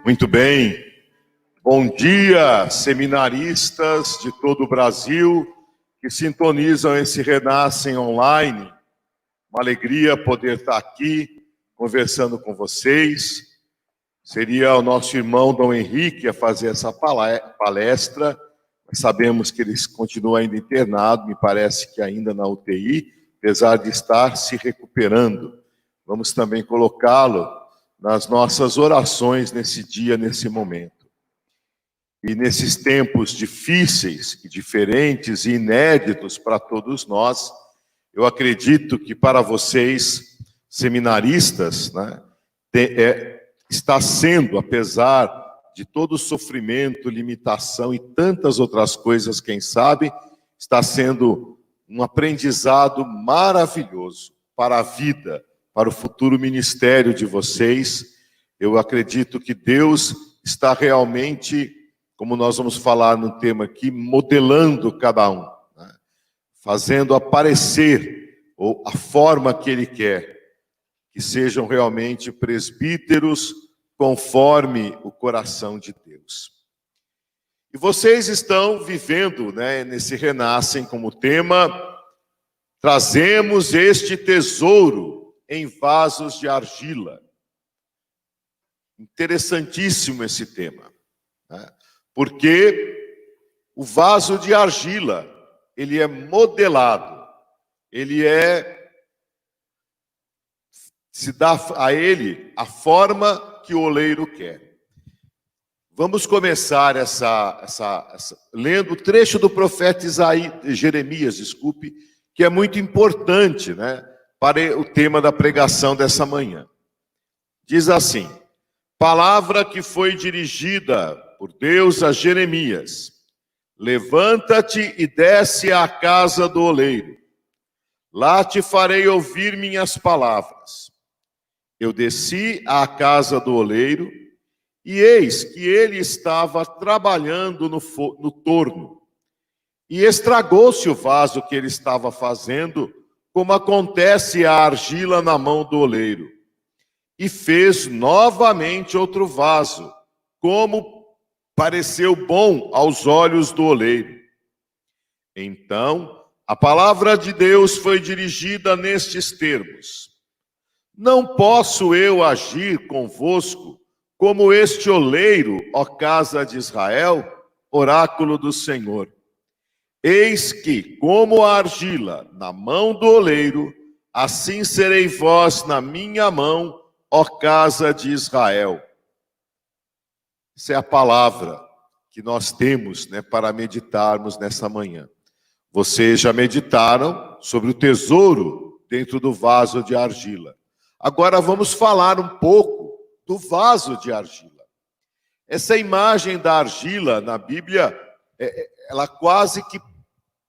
Muito bem. Bom dia, seminaristas de todo o Brasil que sintonizam esse Renascem Online. Uma alegria poder estar aqui conversando com vocês. Seria o nosso irmão Dom Henrique a fazer essa palestra. Mas sabemos que ele continua ainda internado, me parece que ainda na UTI, apesar de estar se recuperando. Vamos também colocá-lo nas nossas orações nesse dia, nesse momento. E nesses tempos difíceis e diferentes e inéditos para todos nós, eu acredito que para vocês, seminaristas, né, está sendo, apesar de todo o sofrimento, limitação e tantas outras coisas, quem sabe, está sendo um aprendizado maravilhoso para a vida, para o futuro ministério de vocês. Eu acredito que Deus está realmente, como nós vamos falar no tema aqui, modelando cada um, né? Fazendo aparecer a forma que Ele quer, que sejam realmente presbíteros conforme o coração de Deus. E vocês estão vivendo, né, nesse Renascem como tema, trazemos este tesouro em vasos de argila. Interessantíssimo esse tema, né? Porque o vaso de argila, ele é modelado, se dá a ele a forma que o oleiro quer. Vamos começar lendo o trecho do profeta Jeremias, que é muito importante, né, para o tema da pregação dessa manhã. Diz assim: palavra que foi dirigida por Deus a Jeremias: levanta-te e desce à casa do oleiro. Lá te farei ouvir minhas palavras. Eu desci à casa do oleiro, e eis que ele estava trabalhando no torno. E estragou-se o vaso que ele estava fazendo, como acontece a argila na mão do oleiro. E fez novamente outro vaso, como pareceu bom aos olhos do oleiro. Então, a palavra de Deus foi dirigida nestes termos: não posso eu agir convosco como este oleiro, ó casa de Israel, oráculo do Senhor. Eis que, como a argila na mão do oleiro, assim serei vós na minha mão, ó casa de Israel. Essa é a palavra que nós temos, né, para meditarmos nessa manhã. Vocês já meditaram sobre o tesouro dentro do vaso de argila. Agora vamos falar um pouco do vaso de argila. Essa imagem da argila na Bíblia, ela quase que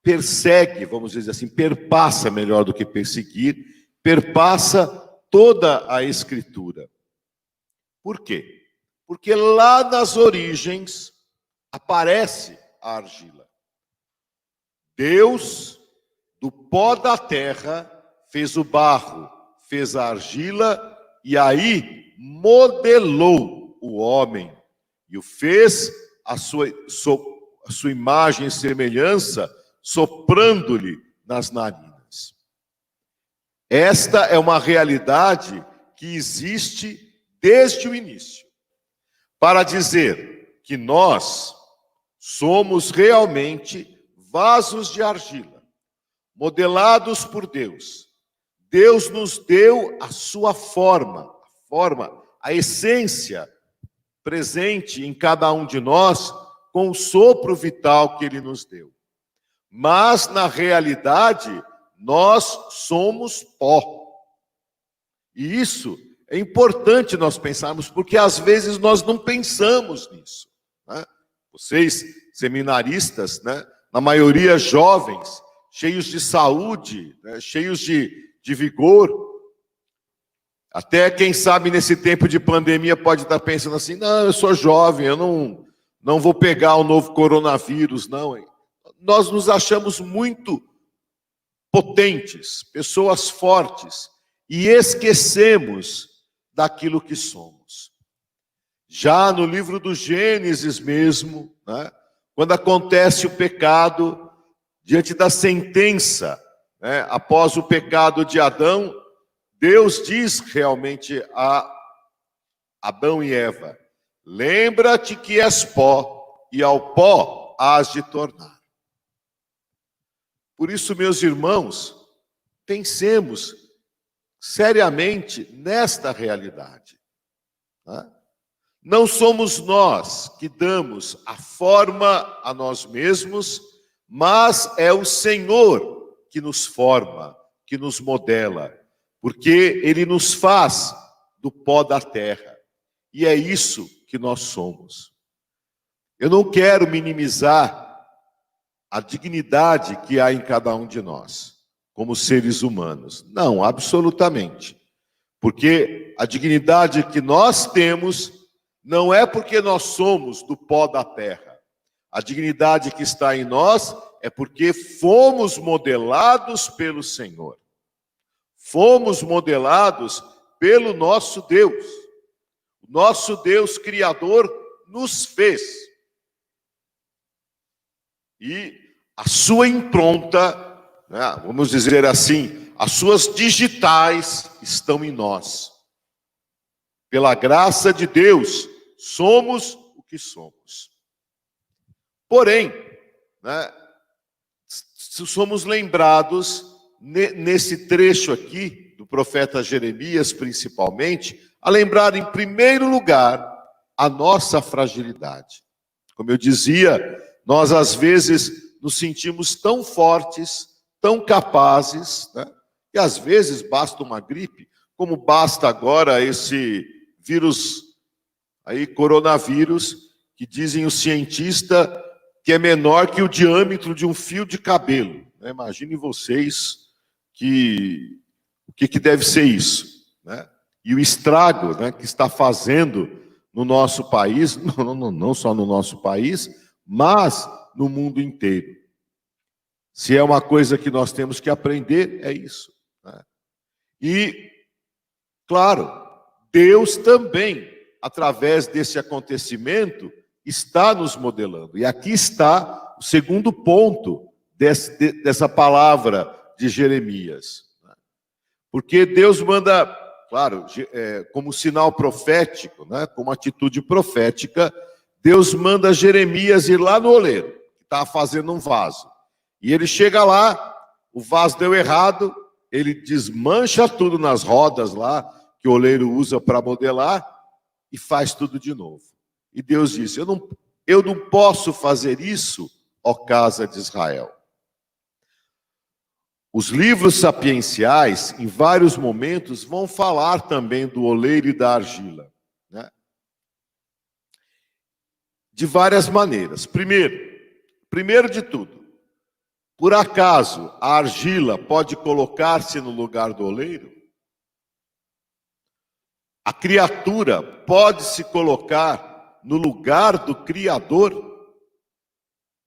persegue, vamos dizer assim, perpassa, melhor do que perseguir, perpassa toda a Escritura. Por quê? Porque lá nas origens aparece a argila. Deus, do pó da terra, fez o barro, fez a argila e aí modelou o homem e o fez a sua imagem e semelhança, soprando-lhe nas narinas. Esta é uma realidade que existe desde o início, para dizer que nós somos realmente vasos de argila, modelados por Deus. Deus nos deu a sua forma, a essência presente em cada um de nós, com o sopro vital que Ele nos deu. Mas, na realidade, nós somos pó. E isso é importante nós pensarmos, porque às vezes nós não pensamos nisso, né? Vocês, seminaristas, né, na maioria jovens, cheios de saúde, né, cheios de vigor. Até quem sabe nesse tempo de pandemia pode estar pensando assim: não, eu sou jovem, eu não vou pegar o novo coronavírus, não. Nós nos achamos muito potentes, pessoas fortes, e esquecemos daquilo que somos. Já no livro do Gênesis mesmo, né, quando acontece o pecado, diante da sentença, né, após o pecado de Adão, Deus diz realmente a Adão e Eva: lembra-te que és pó, e ao pó hás de tornar. Por isso, meus irmãos, pensemos seriamente nesta realidade. Né? Não somos nós que damos a forma a nós mesmos, mas é o Senhor que nos forma, que nos modela, porque Ele nos faz do pó da terra. E é isso que nós somos. Eu não quero minimizar a dignidade que há em cada um de nós, como seres humanos. Não, absolutamente. Porque a dignidade que nós temos não é porque nós somos do pó da terra. A dignidade que está em nós é porque fomos modelados pelo Senhor. Fomos modelados pelo nosso Deus. O nosso Deus Criador nos fez. E a sua impronta, né, vamos dizer assim, as suas digitais estão em nós. Pela graça de Deus, somos o que somos. Porém, né, somos lembrados nesse trecho aqui, do profeta Jeremias principalmente, a lembrar em primeiro lugar a nossa fragilidade. Como eu dizia, nós às vezes nos sentimos tão fortes, tão capazes, né? E às vezes basta uma gripe, como basta agora esse vírus aí, coronavírus, que dizem os cientistas que é menor que o diâmetro de um fio de cabelo. Né? Imaginem vocês o que deve ser isso, né? E o estrago, né, que está fazendo no nosso país, não só no nosso país, mas no mundo inteiro. Se é uma coisa que nós temos que aprender, é isso. Né? E, claro, Deus também, através desse acontecimento, está nos modelando. E aqui está o segundo ponto dessa palavra de Jeremias. Porque Deus manda, claro, como sinal profético, né, como atitude profética, Deus manda Jeremias ir lá no oleiro, que estava fazendo um vaso. E ele chega lá, o vaso deu errado, ele desmancha tudo nas rodas lá, que o oleiro usa para modelar, e faz tudo de novo. E Deus disse: eu não posso fazer isso, ó casa de Israel. Os livros sapienciais, em vários momentos, vão falar também do oleiro e da argila, né? De várias maneiras. Primeiro de tudo, por acaso a argila pode colocar-se no lugar do oleiro? A criatura pode se colocar no lugar do Criador?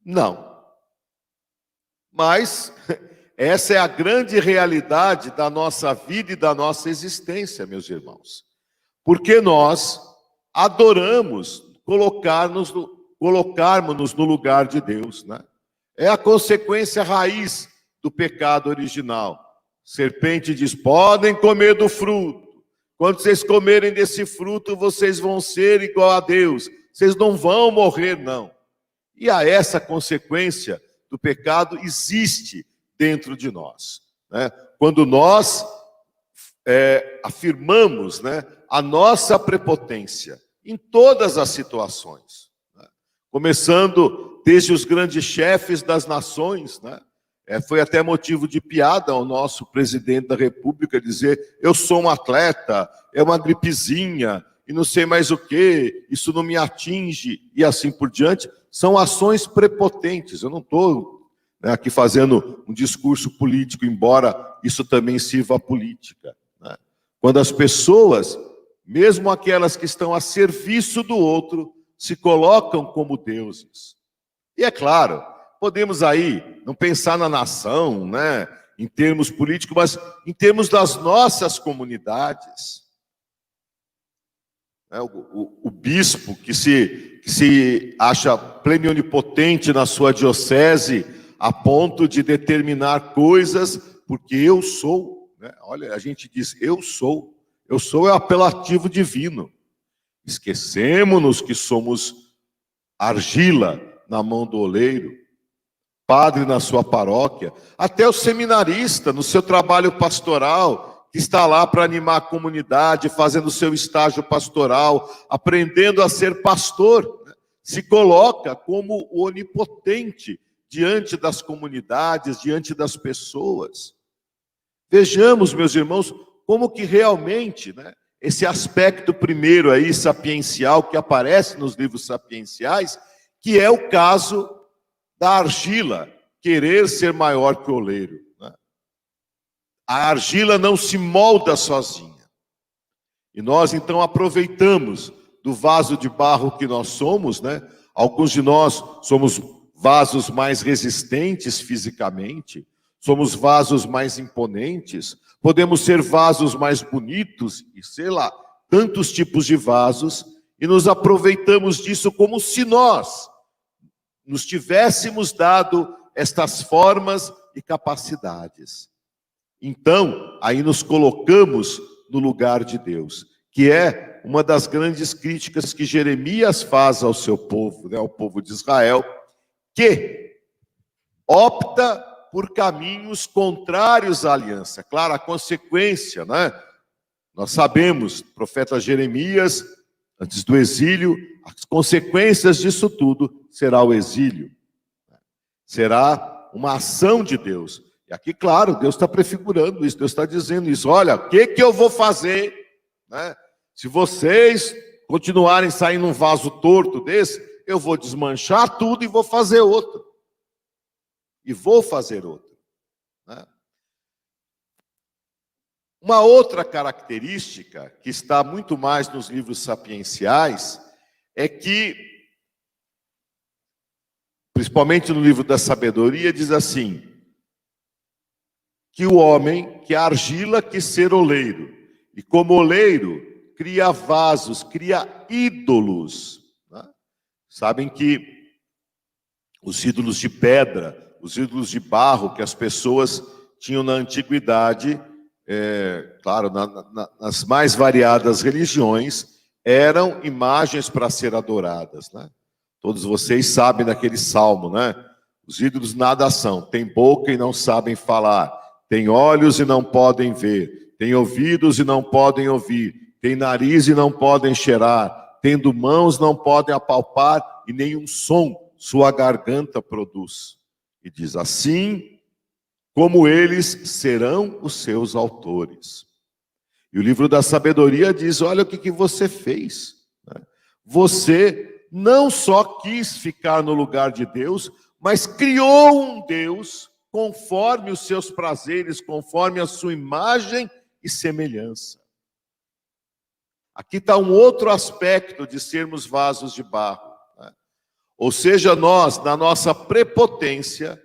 Não. Mas essa é a grande realidade da nossa vida e da nossa existência, meus irmãos. Porque nós adoramos colocarmos-nos no lugar de Deus, né? É a consequência raiz do pecado original. Serpente diz: podem comer do fruto. Quando vocês comerem desse fruto, vocês vão ser igual a Deus. Vocês não vão morrer, não. E a essa consequência do pecado existe dentro de nós, né? Quando nós afirmamos, né, a nossa prepotência em todas as situações, né? Começando desde os grandes chefes das nações, né? Foi até motivo de piada ao nosso presidente da República dizer: eu sou um atleta, é uma gripezinha, e não sei mais o que, isso não me atinge, e assim por diante. São ações prepotentes. Eu não estou aqui fazendo um discurso político, embora isso também sirva à política, né? Quando as pessoas, mesmo aquelas que estão a serviço do outro, se colocam como deuses. E é claro, podemos aí não pensar na nação, né, em termos políticos, mas em termos das nossas comunidades. né? O bispo que se acha plenionipotente na sua diocese a ponto de determinar coisas, porque eu sou, né? Olha, a gente diz eu sou é o apelativo divino. Esquecemos-nos que somos argila na mão do oleiro, padre na sua paróquia, até o seminarista no seu trabalho pastoral, que está lá para animar a comunidade, fazendo o seu estágio pastoral, aprendendo a ser pastor, né? Se coloca como o onipotente diante das comunidades, diante das pessoas. Vejamos, meus irmãos, como que realmente, né, esse aspecto primeiro aí, sapiencial, que aparece nos livros sapienciais, que é o caso da argila querer ser maior que o oleiro, né? A argila não se molda sozinha. E nós, então, aproveitamos do vaso de barro que nós somos, né? Alguns de nós somos vasos mais resistentes fisicamente, somos vasos mais imponentes, podemos ser vasos mais bonitos, e sei lá, tantos tipos de vasos, e nos aproveitamos disso como se nós nos tivéssemos dado estas formas e capacidades. Então, aí nos colocamos no lugar de Deus, que é uma das grandes críticas que Jeremias faz ao seu povo, né, ao povo de Israel, que opta por caminhos contrários à aliança. Claro, a consequência, né? Nós sabemos, o profeta Jeremias, antes do exílio, as consequências disso tudo será o exílio. Será uma ação de Deus. E aqui, claro, Deus está prefigurando isso, Deus está dizendo isso. Olha, o que eu vou fazer, né? Se vocês continuarem saindo um vaso torto desse, eu vou desmanchar tudo e vou fazer outro. E vou fazer outro, né? Uma outra característica, que está muito mais nos livros sapienciais, é que, principalmente no livro da sabedoria, diz assim, que o homem, que a argila quis ser oleiro, e como oleiro, cria vasos, cria ídolos, né? Sabem que os ídolos de pedra, os ídolos de barro que as pessoas tinham na antiguidade, claro, nas mais variadas religiões, eram imagens para ser adoradas, né? Todos vocês sabem daquele salmo, né? Os ídolos nada são, têm boca e não sabem falar, têm olhos e não podem ver, têm ouvidos e não podem ouvir, têm nariz e não podem cheirar, tendo mãos não podem apalpar e nenhum som sua garganta produz. E diz assim, como eles serão os seus autores. E o livro da sabedoria diz, olha o que você fez, né? Você não só quis ficar no lugar de Deus, mas criou um Deus conforme os seus prazeres, conforme a sua imagem e semelhança. Aqui está um outro aspecto de sermos vasos de barro, né? Ou seja, nós, na nossa prepotência,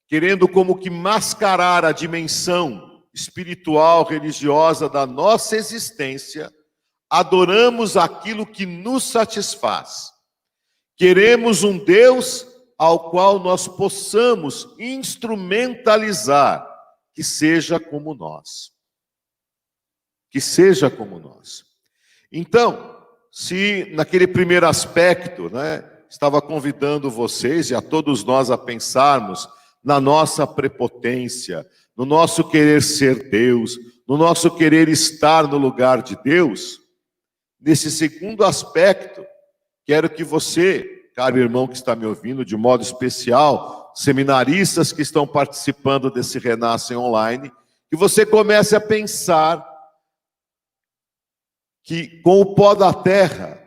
querendo como que mascarar a dimensão espiritual, religiosa da nossa existência, adoramos aquilo que nos satisfaz. Queremos um Deus ao qual nós possamos instrumentalizar, que seja como nós. Que seja como nós. Então, se naquele primeiro aspecto, né, estava convidando vocês e a todos nós a pensarmos na nossa prepotência, no nosso querer ser Deus, no nosso querer estar no lugar de Deus, nesse segundo aspecto, quero que você, caro irmão que está me ouvindo, de modo especial, seminaristas que estão participando desse Renascem Online, que você comece a pensar que com o pó da terra,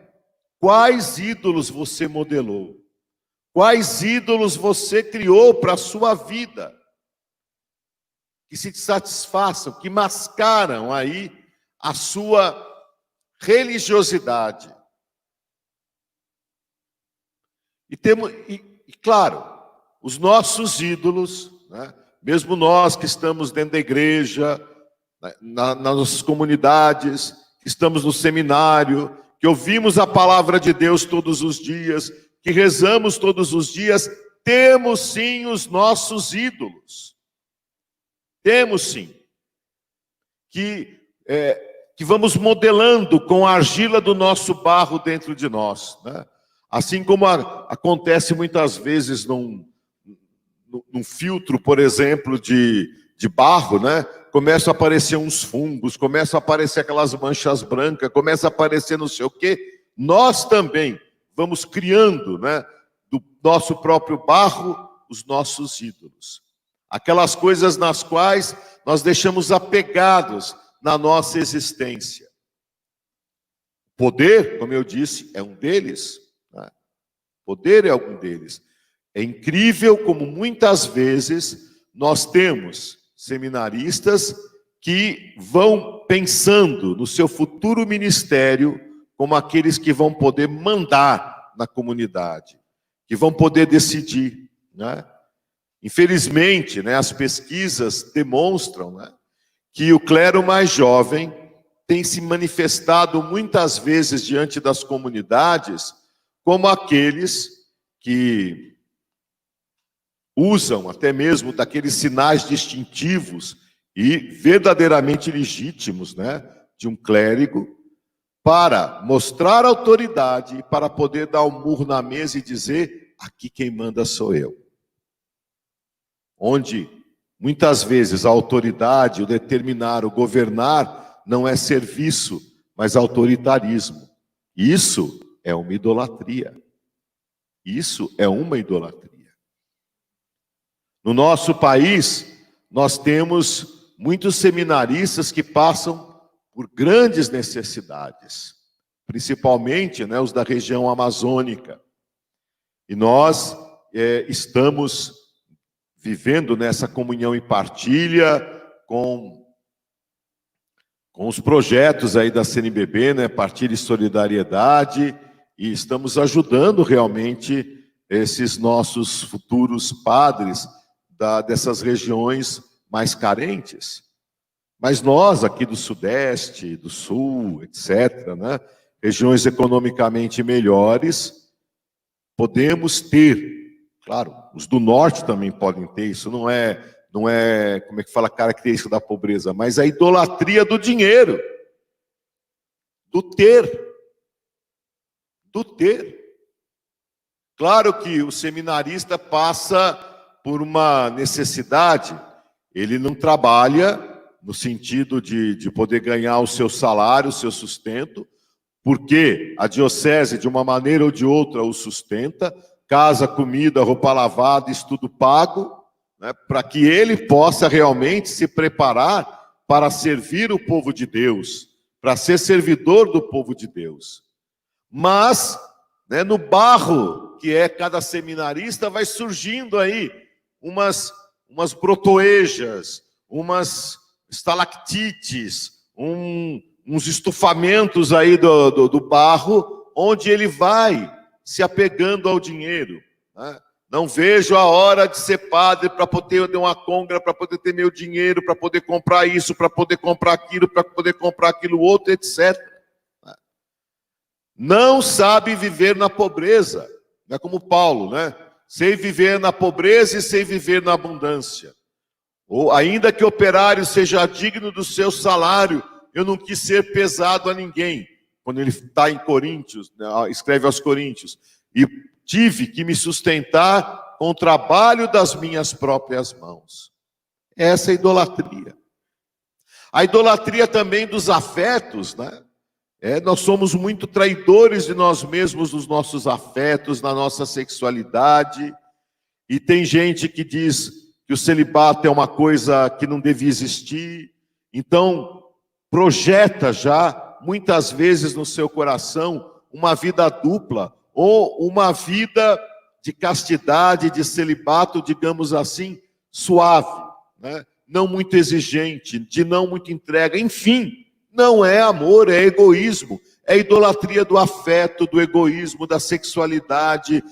quais ídolos você modelou? Quais ídolos você criou para a sua vida? Que se satisfaçam, que mascaram aí a sua religiosidade. E claro, os nossos ídolos, né, mesmo nós que estamos dentro da igreja, nas nossas comunidades, que estamos no seminário, que ouvimos a palavra de Deus todos os dias, que rezamos todos os dias, temos sim os nossos ídolos. Temos sim. Que vamos modelando com a argila do nosso barro dentro de nós, né? Assim como acontece muitas vezes num filtro, por exemplo, de barro, né? Começam a aparecer uns fungos, começam a aparecer aquelas manchas brancas, começa a aparecer não sei o quê. Nós também vamos criando, né, do nosso próprio barro, os nossos ídolos. Aquelas coisas nas quais nós deixamos apegados na nossa existência. Poder, como eu disse, é um deles. Né? Poder é um deles. É incrível como muitas vezes nós temos seminaristas que vão pensando no seu futuro ministério como aqueles que vão poder mandar na comunidade, que vão poder decidir, né? Infelizmente, né, as pesquisas demonstram, né, que o clero mais jovem tem se manifestado muitas vezes diante das comunidades como aqueles que usam até mesmo daqueles sinais distintivos e verdadeiramente legítimos, né, de um clérigo, para mostrar autoridade e para poder dar um murro na mesa e dizer: aqui quem manda sou eu. Onde muitas vezes a autoridade, o determinar, o governar não é serviço, mas autoritarismo. Isso é uma idolatria. Isso é uma idolatria. No nosso país, nós temos muitos seminaristas que passam por grandes necessidades, principalmente, né, os da região amazônica. E nós estamos vivendo nessa comunhão e partilha com os projetos aí da CNBB, né, Partilha e Solidariedade, e estamos ajudando realmente esses nossos futuros padres dessas regiões mais carentes. Mas nós, aqui do Sudeste, do Sul, etc., né, regiões economicamente melhores, podemos ter, claro, os do Norte também podem ter, isso não é, como é que fala, característica da pobreza, mas a idolatria do dinheiro, do ter. Claro que o seminarista passa por uma necessidade, ele não trabalha no sentido de poder ganhar o seu salário, o seu sustento, porque a diocese, de uma maneira ou de outra, o sustenta, casa, comida, roupa lavada, estudo pago, né, para que ele possa realmente se preparar para servir o povo de Deus, para ser servidor do povo de Deus. Mas, né, no barro que é cada seminarista, vai surgindo aí umas brotoejas, umas estalactites, uns estufamentos aí do barro, onde ele vai se apegando ao dinheiro, né? Não vejo a hora de ser padre para poder ter uma congra, para poder ter meu dinheiro, para poder comprar isso, para poder comprar aquilo, para poder comprar aquilo outro, etc. Não sabe viver na pobreza, não é como Paulo, né? Sei viver na pobreza e sei viver na abundância. Ou ainda que o operário seja digno do seu salário, eu não quis ser pesado a ninguém. Quando ele está em Coríntios, né, escreve aos Coríntios, e tive que me sustentar com o trabalho das minhas próprias mãos. Essa é a idolatria. A idolatria também dos afetos, né? Nós somos muito traidores de nós mesmos, nos nossos afetos, na nossa sexualidade. E tem gente que diz que o celibato é uma coisa que não devia existir. Então, projeta já, muitas vezes no seu coração, uma vida dupla, ou uma vida de castidade, de celibato, digamos assim, suave, né? Não muito exigente, de não muita entrega, enfim. Não é amor, é egoísmo, é idolatria do afeto, do egoísmo, da sexualidade,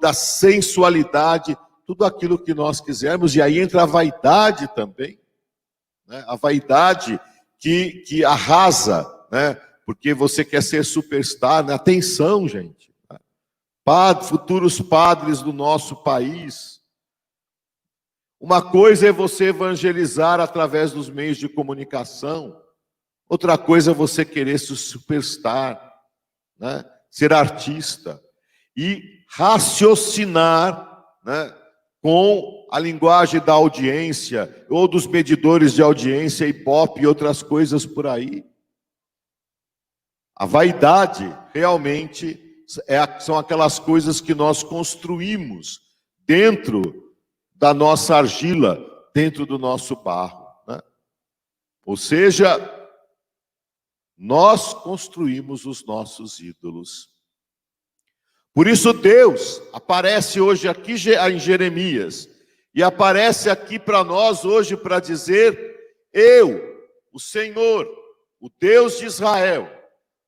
da sensualidade, tudo aquilo que nós quisermos. E aí entra a vaidade também, né? A vaidade que arrasa né? Porque você quer ser superstar, né? Atenção, gente. Futuros padres do nosso país. Uma coisa é você evangelizar através dos meios de comunicação. Outra coisa é você querer se superstar, né? Ser artista e raciocinar, né? Com a linguagem da audiência ou dos medidores de audiência, Ibope e outras coisas por aí. A vaidade realmente são aquelas coisas que nós construímos dentro da nossa argila, dentro do nosso barro, né? Ou seja, nós construímos os nossos ídolos. Por isso Deus aparece hoje aqui em Jeremias, e aparece aqui para nós hoje para dizer: eu, o Senhor, o Deus de Israel,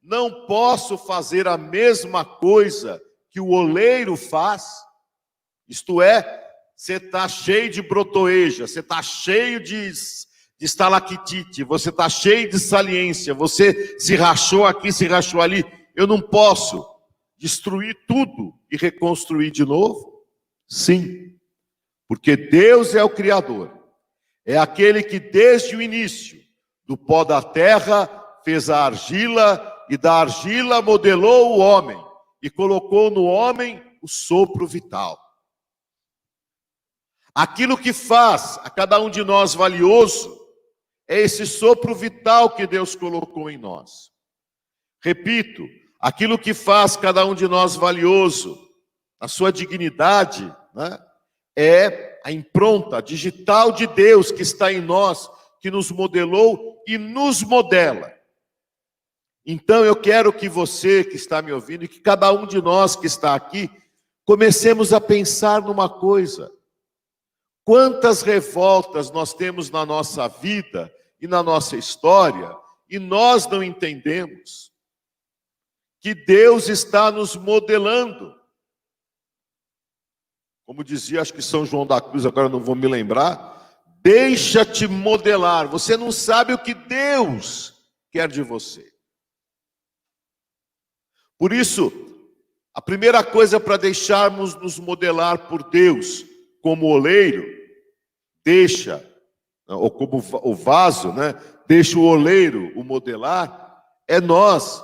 não posso fazer a mesma coisa que o oleiro faz. Isto é, você está cheio de brotoeja, você está cheio de estalactite, você está cheio de saliência, você se rachou aqui, se rachou ali. Eu não posso destruir tudo e reconstruir de novo? Sim, porque Deus é o Criador, é aquele que desde o início, do pó da terra, fez a argila, e da argila modelou o homem, e colocou no homem o sopro vital. Aquilo que faz a cada um de nós valioso, é esse sopro vital que Deus colocou em nós. Repito, aquilo que faz cada um de nós valioso, a sua dignidade, né, é a impronta digital de Deus que está em nós, que nos modelou e nos modela. Então eu quero que você que está me ouvindo, e que cada um de nós que está aqui, comecemos a pensar numa coisa. Quantas revoltas nós temos na nossa vida e na nossa história, e nós não entendemos que Deus está nos modelando. Como dizia, acho que São João da Cruz, agora não vou me lembrar, deixa-te modelar. Você não sabe o que Deus quer de você. Por isso, a primeira coisa para deixarmos nos modelar por Deus, como oleiro, deixa, ou como o vaso, né? Deixa o oleiro o modelar, é nós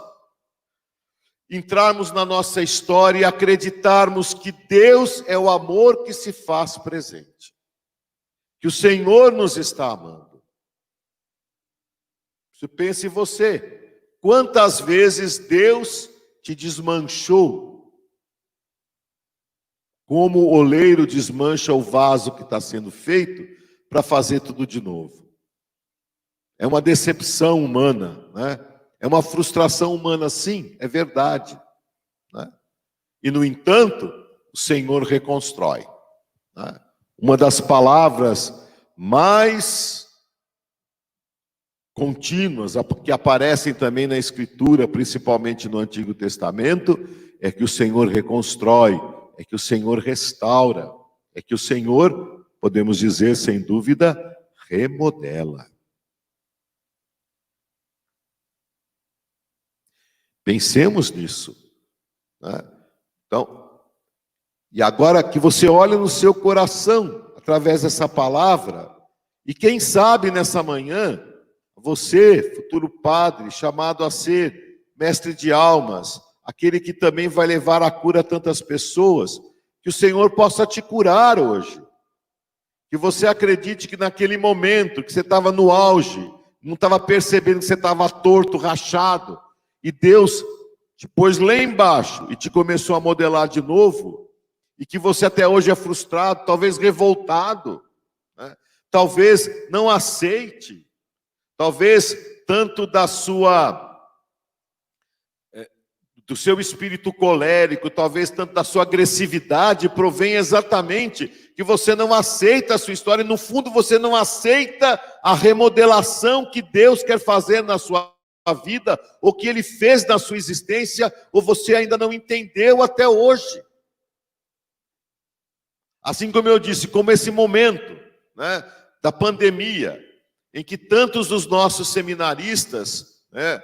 entrarmos na nossa história e acreditarmos que Deus é o amor que se faz presente, que o Senhor nos está amando. Você pense em você, quantas vezes Deus te desmanchou, como o oleiro desmancha o vaso que está sendo feito para fazer tudo de novo. É uma decepção humana, né? É uma frustração humana, sim, é verdade, né? E, no entanto, o Senhor reconstrói, né? Uma das palavras mais contínuas, que aparecem também na Escritura, principalmente no Antigo Testamento, é que o Senhor reconstrói, é que o Senhor restaura, é que o Senhor, podemos dizer sem dúvida, remodela. Pensemos nisso, né? Então, e agora que você olha no seu coração, através dessa palavra, e quem sabe nessa manhã, você, futuro padre, chamado a ser mestre de almas, aquele que também vai levar a cura a tantas pessoas, que o Senhor possa te curar hoje. Que você acredite que naquele momento que você estava no auge, não estava percebendo que você estava torto, rachado, e Deus te pôs lá embaixo e te começou a modelar de novo, e que você até hoje é frustrado, talvez revoltado, né? Talvez não aceite, talvez tanto do seu espírito colérico, talvez tanto da sua agressividade, provém exatamente que você não aceita a sua história, e no fundo você não aceita a remodelação que Deus quer fazer na sua vida, ou que Ele fez na sua existência, ou você ainda não entendeu até hoje. Assim como eu disse, como esse momento, né, da pandemia, em que tantos dos nossos seminaristas, né,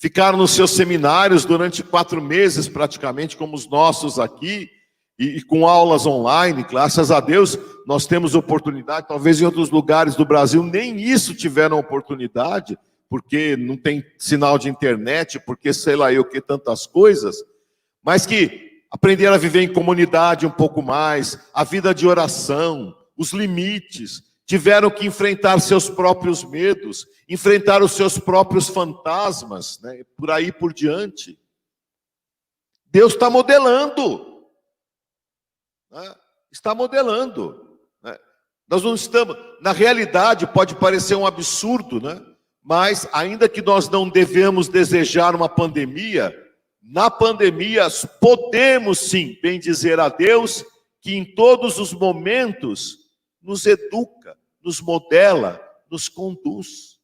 ficaram nos seus seminários durante 4 meses, praticamente, como os nossos aqui, e com aulas online. Graças a Deus, nós temos oportunidade. Talvez em outros lugares do Brasil nem isso tiveram oportunidade, porque não tem sinal de internet, porque sei lá eu que tantas coisas, mas que aprenderam a viver em comunidade um pouco mais, a vida de oração, os limites, tiveram que enfrentar seus próprios medos, enfrentar os seus próprios fantasmas, né? Por aí por diante. Deus está modelando, né? Está modelando, né? Nós não estamos, na realidade pode parecer um absurdo, né? Mas ainda que nós não devemos desejar uma pandemia, na pandemia podemos sim bendizer a Deus, que em todos os momentos nos educa, nos modela, nos conduz.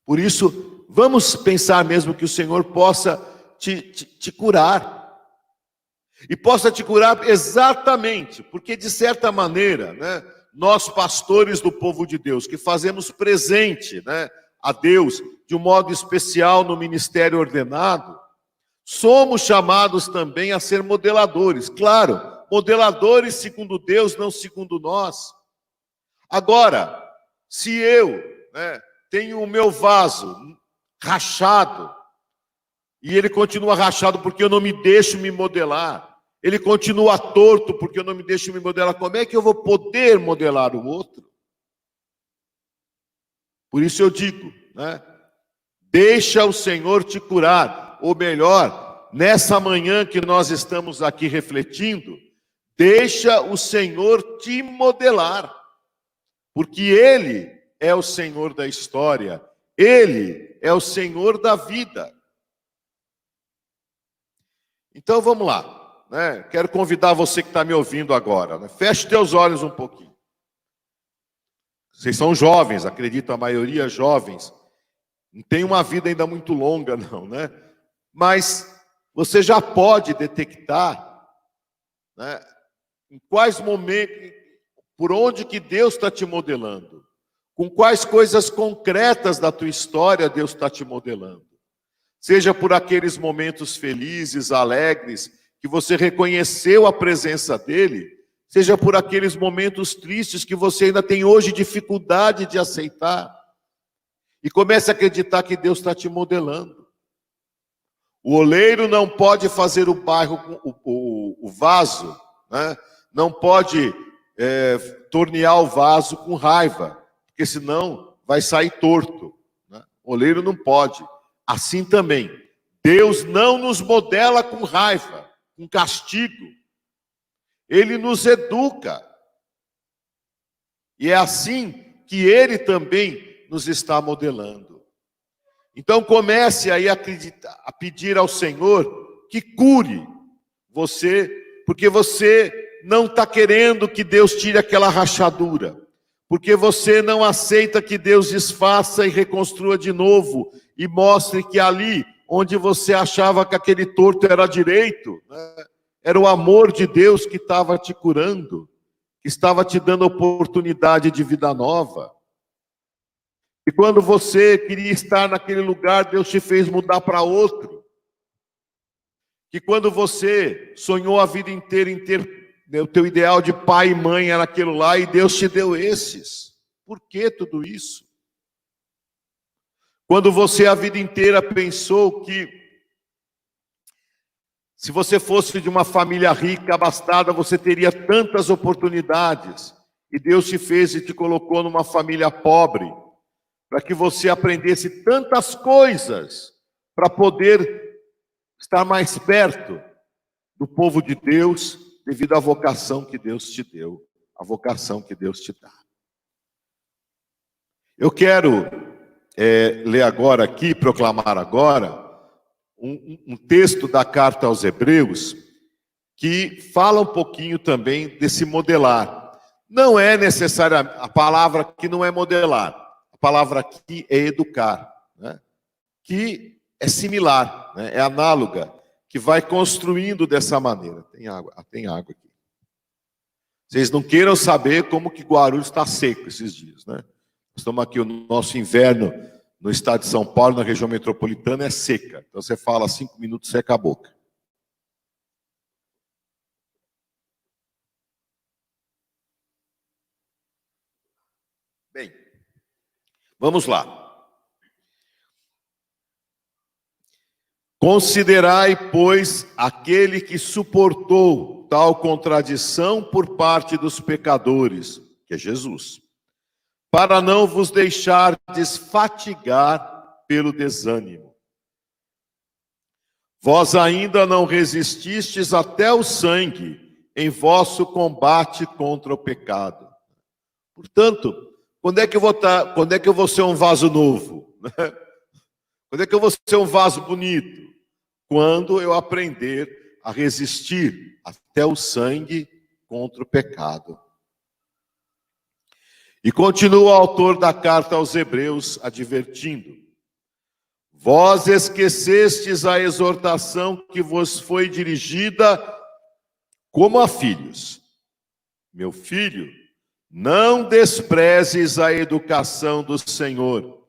Por isso, vamos pensar mesmo que o Senhor possa te curar. E possa te curar exatamente, porque de certa maneira, né, nós pastores do povo de Deus, que fazemos presente, né, a Deus de um modo especial no ministério ordenado, somos chamados também a ser modeladores. Claro, modeladores segundo Deus, não segundo nós. Agora, se eu, né, tenho o meu vaso rachado, e ele continua rachado porque eu não me deixo me modelar, ele continua torto porque eu não me deixo me modelar, como é que eu vou poder modelar o outro? Por isso eu digo, né, deixa o Senhor te curar, ou melhor, nessa manhã que nós estamos aqui refletindo, deixa o Senhor te modelar, porque Ele é o Senhor da história, Ele é o Senhor da vida. Então vamos lá, né? Quero convidar você que está me ouvindo agora, né? Feche teus olhos um pouquinho. Vocês são jovens, acredito, a maioria jovens. Não tem uma vida ainda muito longa, não, né? Mas você já pode detectar, né, em quais momentos, por onde que Deus está te modelando, com quais coisas concretas da tua história Deus está te modelando. Seja por aqueles momentos felizes, alegres, que você reconheceu a presença dEle, seja por aqueles momentos tristes que você ainda tem hoje dificuldade de aceitar. E comece a acreditar que Deus está te modelando. O oleiro não pode fazer o vaso, né? Não pode tornear o vaso com raiva, porque senão vai sair torto, né? O oleiro não pode. Assim também, Deus não nos modela com raiva, com castigo. Ele nos educa. E é assim que Ele também nos está modelando. Então comece aí a pedir ao Senhor que cure você, porque você não está querendo que Deus tire aquela rachadura, porque você não aceita que Deus desfaça e reconstrua de novo, e mostre que ali onde você achava que aquele torto era direito, né, era o amor de Deus que estava te curando, que estava te dando oportunidade de vida nova. E quando você queria estar naquele lugar, Deus te fez mudar para outro. Que quando você sonhou a vida inteira em ter, né, o teu ideal de pai e mãe era aquilo lá, e Deus te deu esses. Por que tudo isso? Quando você a vida inteira pensou que se você fosse de uma família rica, abastada, você teria tantas oportunidades, e Deus te fez e te colocou numa família pobre, para que você aprendesse tantas coisas, para poder estar mais perto do povo de Deus, devido à vocação que Deus te deu, a vocação que Deus te dá. Eu quero ler agora aqui, proclamar agora, um texto da carta aos Hebreus, que fala um pouquinho também desse modelar. Não é necessária, a palavra aqui não é modelar, a palavra aqui é educar, né? Que é similar, né? É análoga, que vai construindo dessa maneira. Tem água aqui. Vocês não queiram saber como que Guarulhos está seco esses dias, né? Estamos aqui, o nosso inverno no estado de São Paulo, na região metropolitana, é seca. Então você fala 5 minutos, seca a boca. Bem, vamos lá. Considerai, pois, aquele que suportou tal contradição por parte dos pecadores, que é Jesus, para não vos deixardes fatigar pelo desânimo. Vós ainda não resististes até o sangue em vosso combate contra o pecado. Portanto, quando é que eu vou ser um vaso novo? Quando é que eu vou ser um vaso bonito? Quando eu aprender a resistir até o sangue contra o pecado. E continua o autor da carta aos Hebreus advertindo: vós esquecestes a exortação que vos foi dirigida como a filhos. Meu filho, não desprezes a educação do Senhor.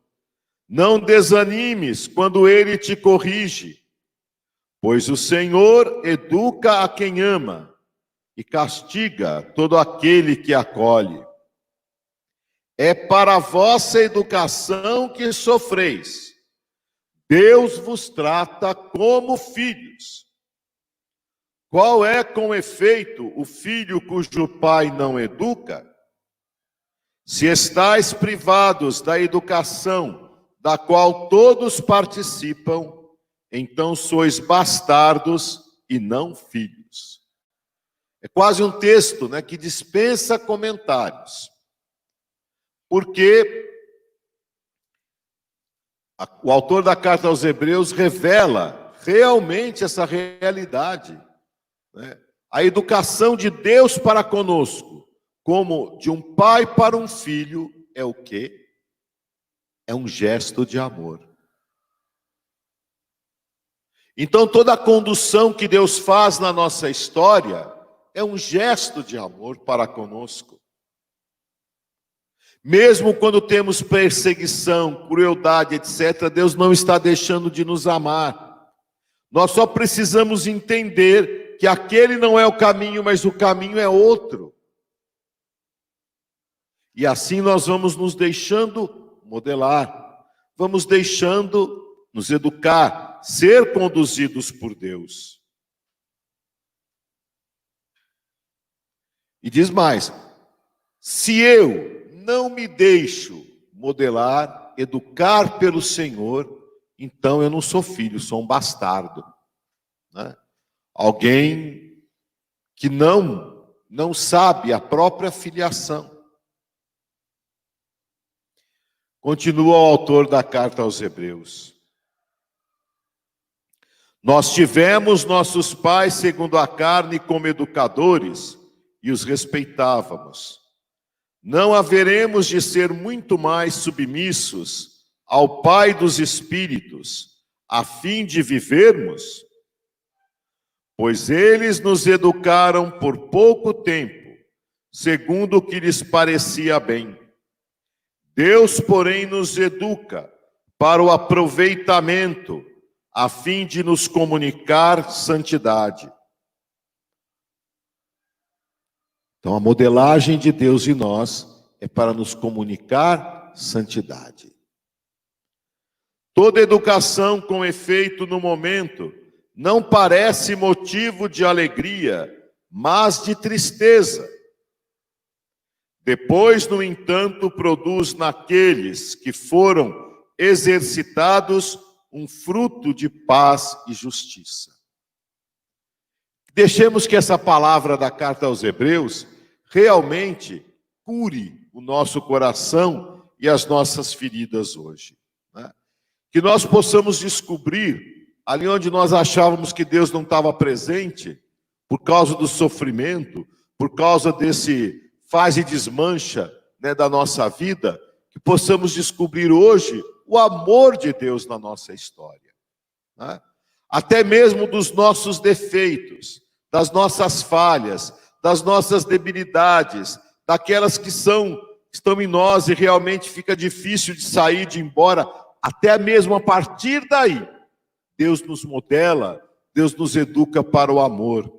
Não desanimes quando ele te corrige, pois o Senhor educa a quem ama e castiga todo aquele que acolhe. É para a vossa educação que sofreis. Deus vos trata como filhos. Qual é, com efeito, o filho cujo pai não educa? Se estáis privados da educação da qual todos participam, então sois bastardos e não filhos. É quase um texto, que dispensa comentários. Porque o autor da carta aos Hebreus revela realmente essa realidade. A educação de Deus para conosco, como de um pai para um filho, é o quê? É um gesto de amor. Então toda a condução que Deus faz na nossa história é um gesto de amor para conosco. Mesmo quando temos perseguição, crueldade, etc., Deus não está deixando de nos amar. Nós só precisamos entender que aquele não é o caminho, mas o caminho é outro. E assim nós vamos nos deixando modelar, vamos deixando nos educar, ser conduzidos por Deus. E diz mais: se eu não me deixo modelar, educar pelo Senhor, então eu não sou filho, sou um bastardo. Alguém que não sabe a própria filiação. Continua o autor da carta aos Hebreus. Nós tivemos nossos pais segundo a carne como educadores e os respeitávamos. Não haveremos de ser muito mais submissos ao Pai dos Espíritos, a fim de vivermos? Pois eles nos educaram por pouco tempo, segundo o que lhes parecia bem. Deus, porém, nos educa para o aproveitamento, a fim de nos comunicar santidade. Então, a modelagem de Deus em nós é para nos comunicar santidade. Toda educação com efeito no momento não parece motivo de alegria, mas de tristeza. Depois, no entanto, produz naqueles que foram exercitados um fruto de paz e justiça. Deixemos que essa palavra da carta aos Hebreus realmente cure o nosso coração e as nossas feridas hoje. Que nós possamos descobrir, ali onde nós achávamos que Deus não estava presente, por causa do sofrimento, por causa desse faz e desmancha da nossa vida, que possamos descobrir hoje o amor de Deus na nossa história. Até mesmo dos nossos defeitos, das nossas falhas, das nossas debilidades, daquelas que estão em nós e realmente fica difícil de sair, de ir embora. até mesmo a partir daí, Deus nos modela, Deus nos educa para o amor.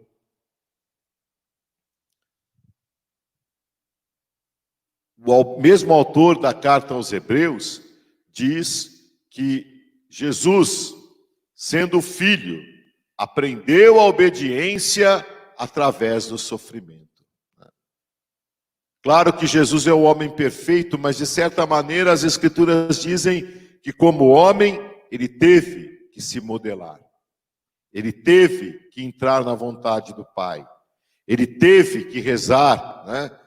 O mesmo autor da carta aos Hebreus diz que Jesus, sendo filho, aprendeu a obediência através do sofrimento. Claro que Jesus é o homem perfeito, mas de certa maneira as Escrituras dizem que como homem ele teve que se modelar. Ele teve que entrar na vontade do Pai. Ele teve que rezar, né?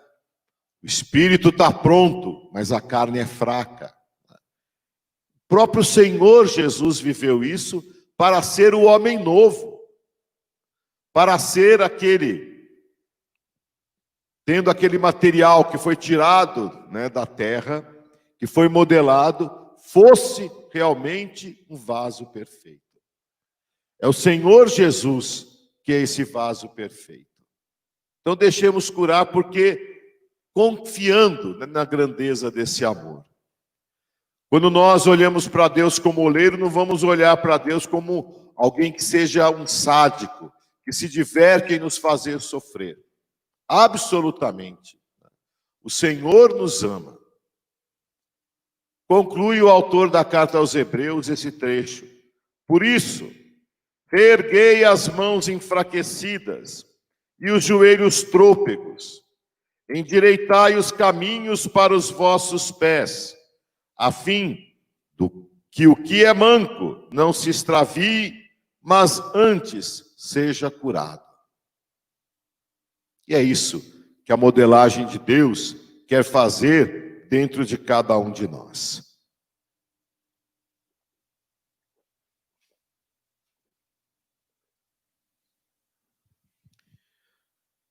O espírito está pronto, mas a carne é fraca. O próprio Senhor Jesus viveu isso para ser o homem novo, para ser tendo aquele material que foi tirado, né, da terra, que foi modelado, fosse realmente um vaso perfeito. É o Senhor Jesus que é esse vaso perfeito. Então deixemos curar, porque confiando na grandeza desse amor. Quando nós olhamos para Deus como oleiro, não vamos olhar para Deus como alguém que seja um sádico, que se diverte em nos fazer sofrer. Absolutamente. O Senhor nos ama. Conclui o autor da carta aos Hebreus esse trecho. Por isso, erguei as mãos enfraquecidas e os joelhos trôpegos. Endireitai os caminhos para os vossos pés, a fim que o que é manco não se extravie, mas antes seja curado. E é isso que a modelagem de Deus quer fazer dentro de cada um de nós.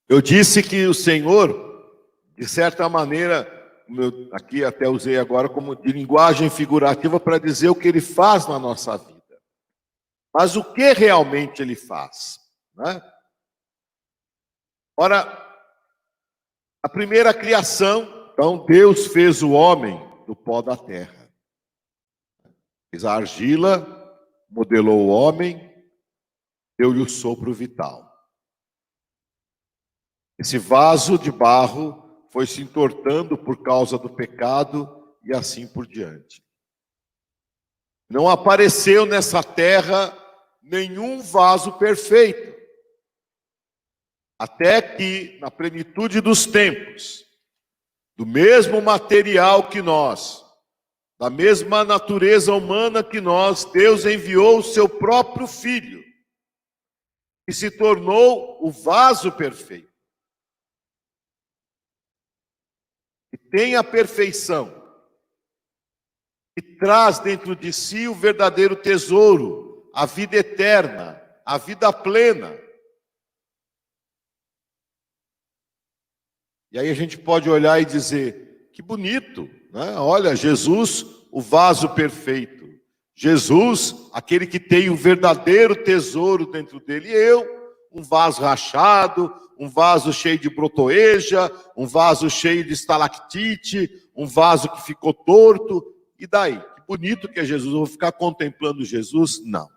Eu disse que o Senhor, de certa maneira, aqui até usei agora como de linguagem figurativa para dizer o que ele faz na nossa vida. Mas o que realmente ele faz, né? Ora, a primeira criação, então Deus fez o homem do pó da terra. Fez a argila, modelou o homem, deu-lhe o sopro vital. Esse vaso de barro foi se entortando por causa do pecado e assim por diante. Não apareceu nessa terra nenhum vaso perfeito. Até que, na plenitude dos tempos, do mesmo material que nós, da mesma natureza humana que nós, Deus enviou o seu próprio Filho, que se tornou o vaso perfeito. Que tem a perfeição, que traz dentro de si o verdadeiro tesouro, a vida eterna, a vida plena. E aí a gente pode olhar e dizer, que bonito, né? Olha, Jesus, o vaso perfeito. Jesus, aquele que tem o verdadeiro tesouro dentro dele. E eu, um vaso rachado, um vaso cheio de brotoeja, um vaso cheio de estalactite, um vaso que ficou torto. E daí? Que bonito que é Jesus. Eu vou ficar contemplando Jesus? Não.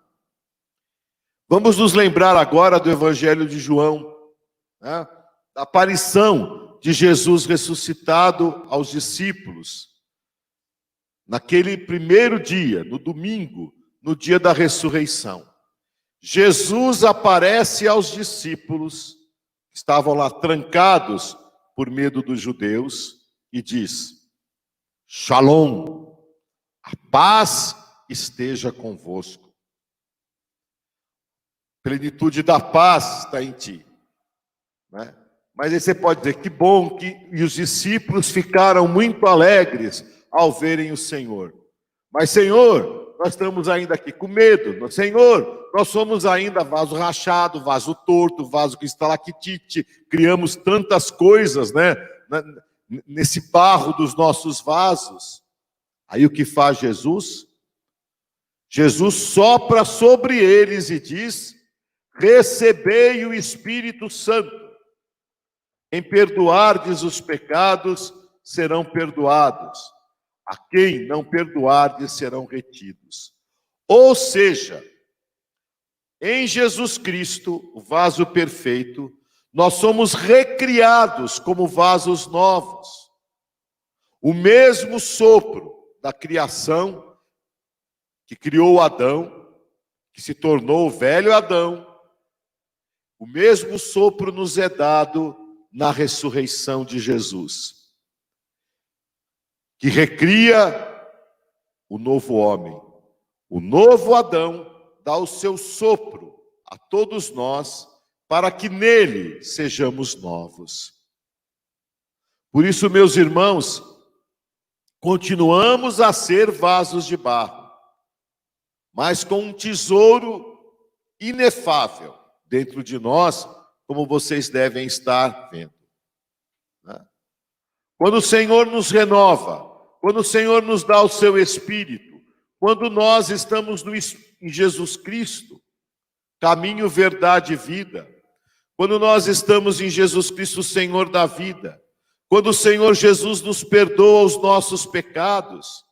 Vamos nos lembrar agora do Evangelho de João, né? Da aparição de Jesus ressuscitado aos discípulos. Naquele primeiro dia, no domingo, no dia da ressurreição. Jesus aparece aos discípulos, que estavam lá trancados por medo dos judeus, e diz: Shalom, a paz esteja convosco. Plenitude da paz está em ti, né? Mas aí você pode dizer, que bom que os discípulos ficaram muito alegres ao verem o Senhor. Mas, Senhor, nós estamos ainda aqui com medo. Senhor, nós somos ainda vaso rachado, vaso torto, vaso com estalactite. Criamos tantas coisas, né, nesse barro dos nossos vasos. Aí o que faz Jesus? Jesus sopra sobre eles e diz: recebei o Espírito Santo. Em perdoardes os pecados, serão perdoados. A quem não perdoardes serão retidos. Ou seja, em Jesus Cristo, o vaso perfeito, nós somos recriados como vasos novos. O mesmo sopro da criação que criou Adão, que se tornou o velho Adão, o mesmo sopro nos é dado na ressurreição de Jesus, que recria o novo homem. O novo Adão dá o seu sopro a todos nós, para que nele sejamos novos. Por isso, meus irmãos, continuamos a ser vasos de barro, mas com um tesouro inefável dentro de nós, como vocês devem estar vendo. Quando o Senhor nos renova, quando o Senhor nos dá o seu Espírito, quando nós estamos em Jesus Cristo, caminho, verdade e vida, quando nós estamos em Jesus Cristo, o Senhor da vida, quando o Senhor Jesus nos perdoa os nossos pecados,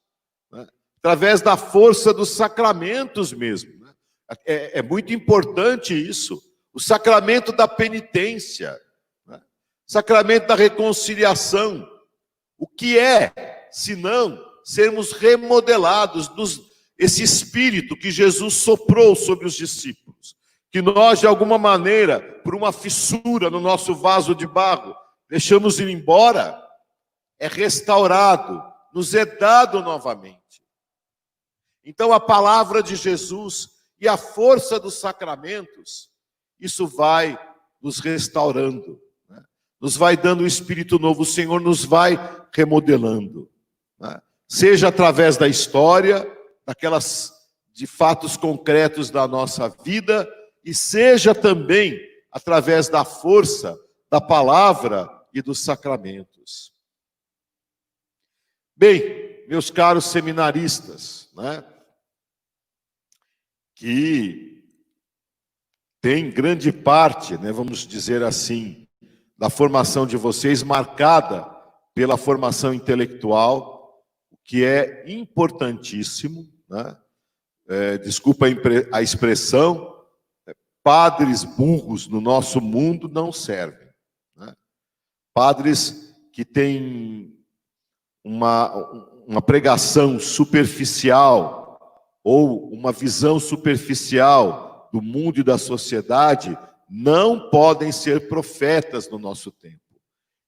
através da força dos sacramentos mesmo. É muito importante isso, o sacramento da penitência, sacramento da reconciliação. O que é, senão, sermos remodelados esse Espírito que Jesus soprou sobre os discípulos, que nós, de alguma maneira, por uma fissura no nosso vaso de barro, deixamos ir embora, é restaurado, nos é dado novamente. Então, a palavra de Jesus e a força dos sacramentos, isso vai nos restaurando, nos vai dando um espírito novo, o Senhor nos vai remodelando, seja através da história, de fatos concretos da nossa vida, e seja também através da força da palavra e dos sacramentos. Bem, meus caros seminaristas, que tem grande parte, vamos dizer assim, da formação de vocês marcada pela formação intelectual, o que é importantíssimo, desculpa a expressão, padres burros no nosso mundo não servem. Padres que têm uma pregação superficial ou uma visão superficial do mundo e da sociedade não podem ser profetas no nosso tempo.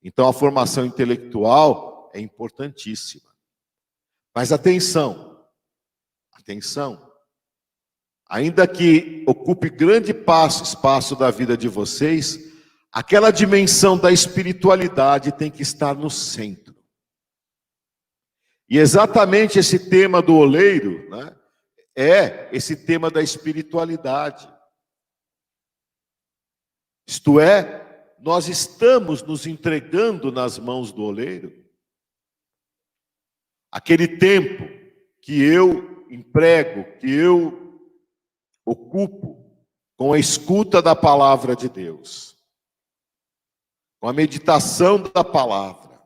Então, a formação intelectual é importantíssima. Mas atenção, ainda que ocupe grande espaço da vida de vocês, aquela dimensão da espiritualidade tem que estar no centro. E exatamente esse tema do oleiro, é esse tema da espiritualidade. Isto é, nós estamos nos entregando nas mãos do oleiro. Aquele tempo que eu emprego, que eu ocupo com a escuta da palavra de Deus, com a meditação da palavra.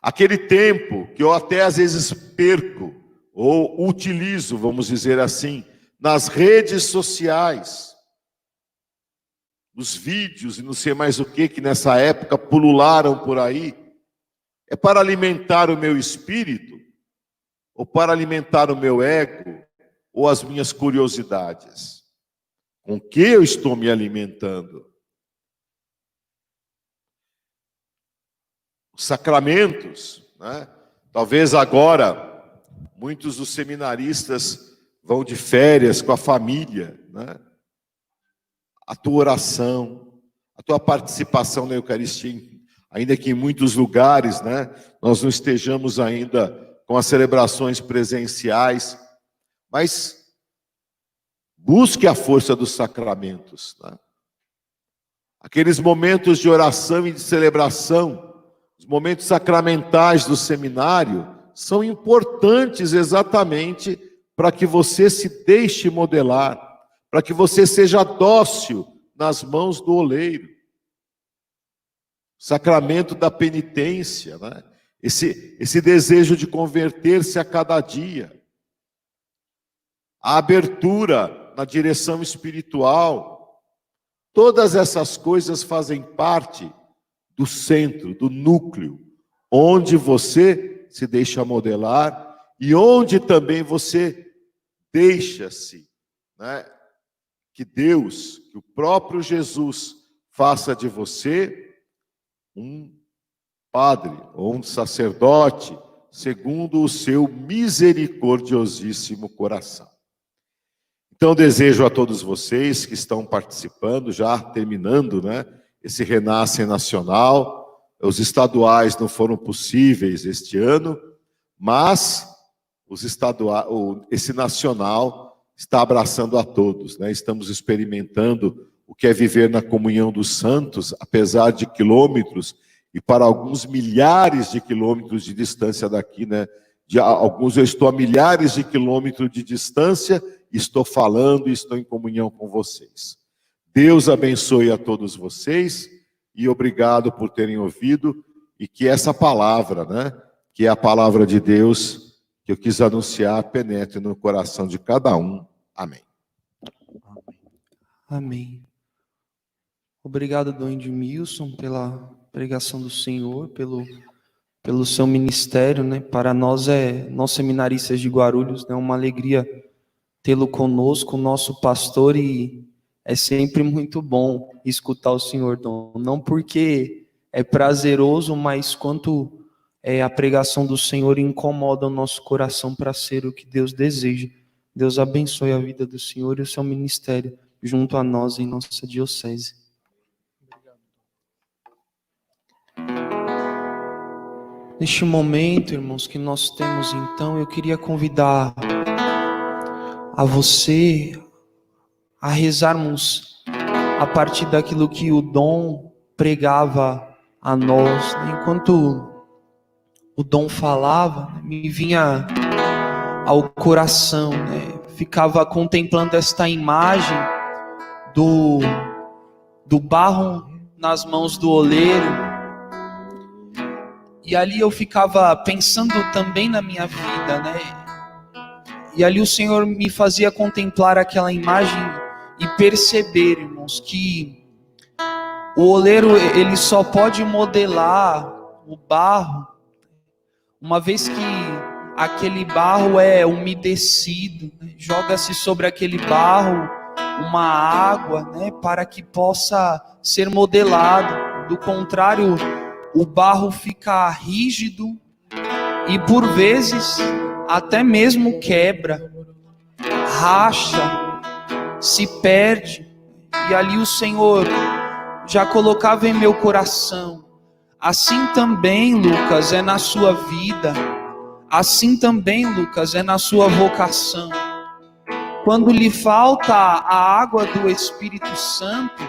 Aquele tempo que eu até às vezes perco, ou utilizo, vamos dizer assim, nas redes sociais, nos vídeos e não sei mais o que nessa época pulularam por aí, é para alimentar o meu espírito, ou para alimentar o meu ego, ou as minhas curiosidades? Com que eu estou me alimentando? Os sacramentos, talvez agora muitos dos seminaristas vão de férias com a família, A tua oração, a tua participação na Eucaristia, ainda que em muitos lugares, nós não estejamos ainda com as celebrações presenciais, mas busque a força dos sacramentos. Aqueles momentos de oração e de celebração, os momentos sacramentais do seminário, são importantes exatamente para que você se deixe modelar, para que você seja dócil nas mãos do oleiro. Sacramento da penitência, esse desejo de converter-se a cada dia, a abertura na direção espiritual, todas essas coisas fazem parte do centro, do núcleo, onde você se deixa modelar e onde também você deixa-se, né, que Deus, que o próprio Jesus faça de você um padre ou um sacerdote, segundo o seu misericordiosíssimo coração. Então, desejo a todos vocês que estão participando, já terminando, né, esse Renasce Nacional. Os estaduais não foram possíveis este ano, mas esse nacional está abraçando a todos, né? Estamos experimentando o que é viver na comunhão dos santos, apesar de quilômetros, e para alguns milhares de quilômetros de distância daqui, né? De alguns eu estou a milhares de quilômetros de distância, estou falando e estou em comunhão com vocês. Deus abençoe a todos vocês e obrigado por terem ouvido, e que essa palavra, né, que é a palavra de Deus, que eu quis anunciar, penetre no coração de cada um. Amém. Amém. Obrigado, Dom Edmilson, pela pregação do Senhor, pelo seu ministério, né? Para nós, nós seminaristas de Guarulhos, é uma alegria tê-lo conosco, nosso pastor, e é sempre muito bom escutar o Senhor, Dom. Não porque é prazeroso, mas quanto a pregação do Senhor incomoda o nosso coração para ser o que Deus deseja. Deus abençoe a vida do Senhor e o seu ministério junto a nós em nossa diocese. Neste momento, irmãos, que nós temos, então, eu queria convidar a você a rezarmos a partir daquilo que o Dom pregava a nós. Enquanto o Dom falava, me vinha ao coração, né? Ficava contemplando esta imagem do barro nas mãos do oleiro, e ali eu ficava pensando também na minha vida, né? E ali o Senhor me fazia contemplar aquela imagem e perceber, irmãos, que o oleiro, ele só pode modelar o barro uma vez que aquele barro é umedecido, né? Joga-se sobre aquele barro uma água, né, para que possa ser modelado. Do contrário, o barro fica rígido e por vezes até mesmo quebra, racha, se perde. E ali o Senhor já colocava em meu coração: assim também, Lucas, é na sua vida, assim também, Lucas, é na sua vocação. Quando lhe falta a água do Espírito Santo,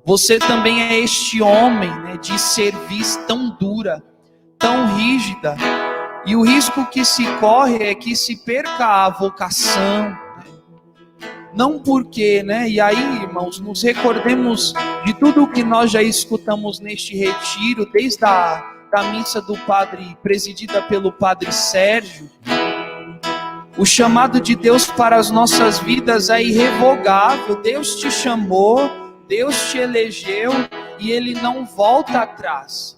você também é este homem, né, de cerviz tão dura, tão rígida, e o risco que se corre é que se perca a vocação, né? Não porque, né? E aí, irmãos, nos recordemos de tudo o que nós já escutamos neste retiro, desde da missa do padre, presidida pelo padre Sérgio. O chamado de Deus para as nossas vidas é irrevogável. Deus te chamou, Deus te elegeu e Ele não volta atrás.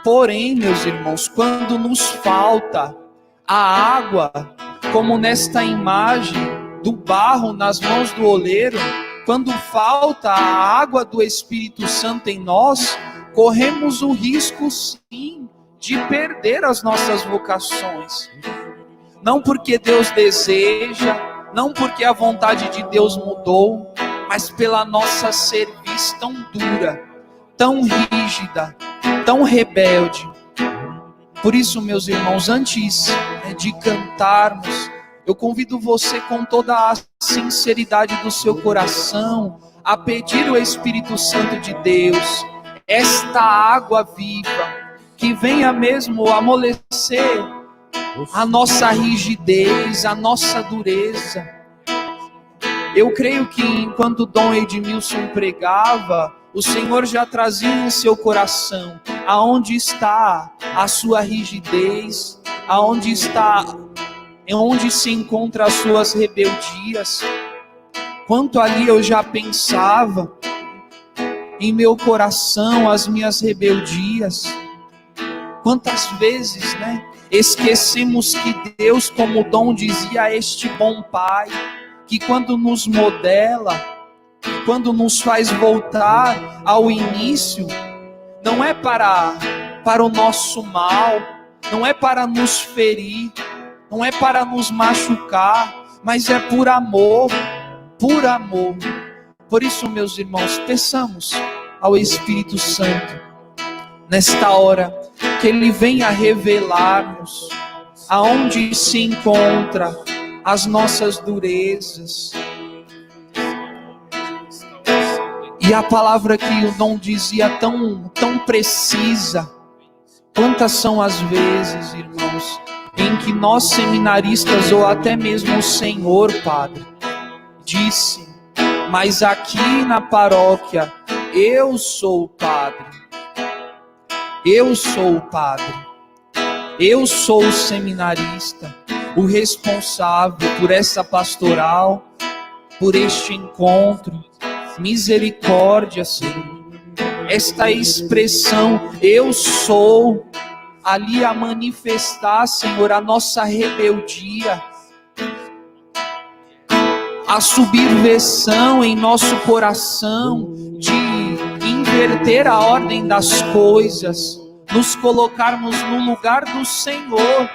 Porém, meus irmãos, quando nos falta a água, como nesta imagem do barro nas mãos do oleiro, quando falta a água do Espírito Santo em nós, corremos o risco, sim, de perder as nossas vocações. Não porque Deus deseja, não porque a vontade de Deus mudou, mas pela nossa cerviz tão dura, tão rígida, tão rebelde. Por isso, meus irmãos, antes de cantarmos, eu convido você com toda a sinceridade do seu coração a pedir o Espírito Santo de Deus, esta água viva, que venha mesmo amolecer a nossa rigidez, a nossa dureza. Eu creio que enquanto Dom Edmilson pregava, o Senhor já trazia em seu coração aonde está a sua rigidez, onde se encontra as suas rebeldias. Quanto ali eu já pensava em meu coração as minhas rebeldias. Quantas vezes, esquecemos que Deus, como Dom dizia, é este bom Pai, que quando nos modela, quando nos faz voltar ao início, não é para o nosso mal, não é para nos ferir, não é para nos machucar, mas é por amor, por amor. Por isso, meus irmãos, peçamos ao Espírito Santo, nesta hora, que Ele venha revelar-nos aonde se encontra as nossas durezas. E a palavra que o Dom dizia tão precisa. Quantas são as vezes, irmãos, em que nós seminaristas, ou até mesmo o Senhor, Padre, disse: mas aqui na paróquia, eu sou o padre, eu sou o padre, eu sou o seminarista, o responsável por essa pastoral, por este encontro. Misericórdia, Senhor. Esta expressão, eu sou, ali a manifestar, Senhor, a nossa rebeldia, a subversão em nosso coração de inverter a ordem das coisas, nos colocarmos no lugar do Senhor.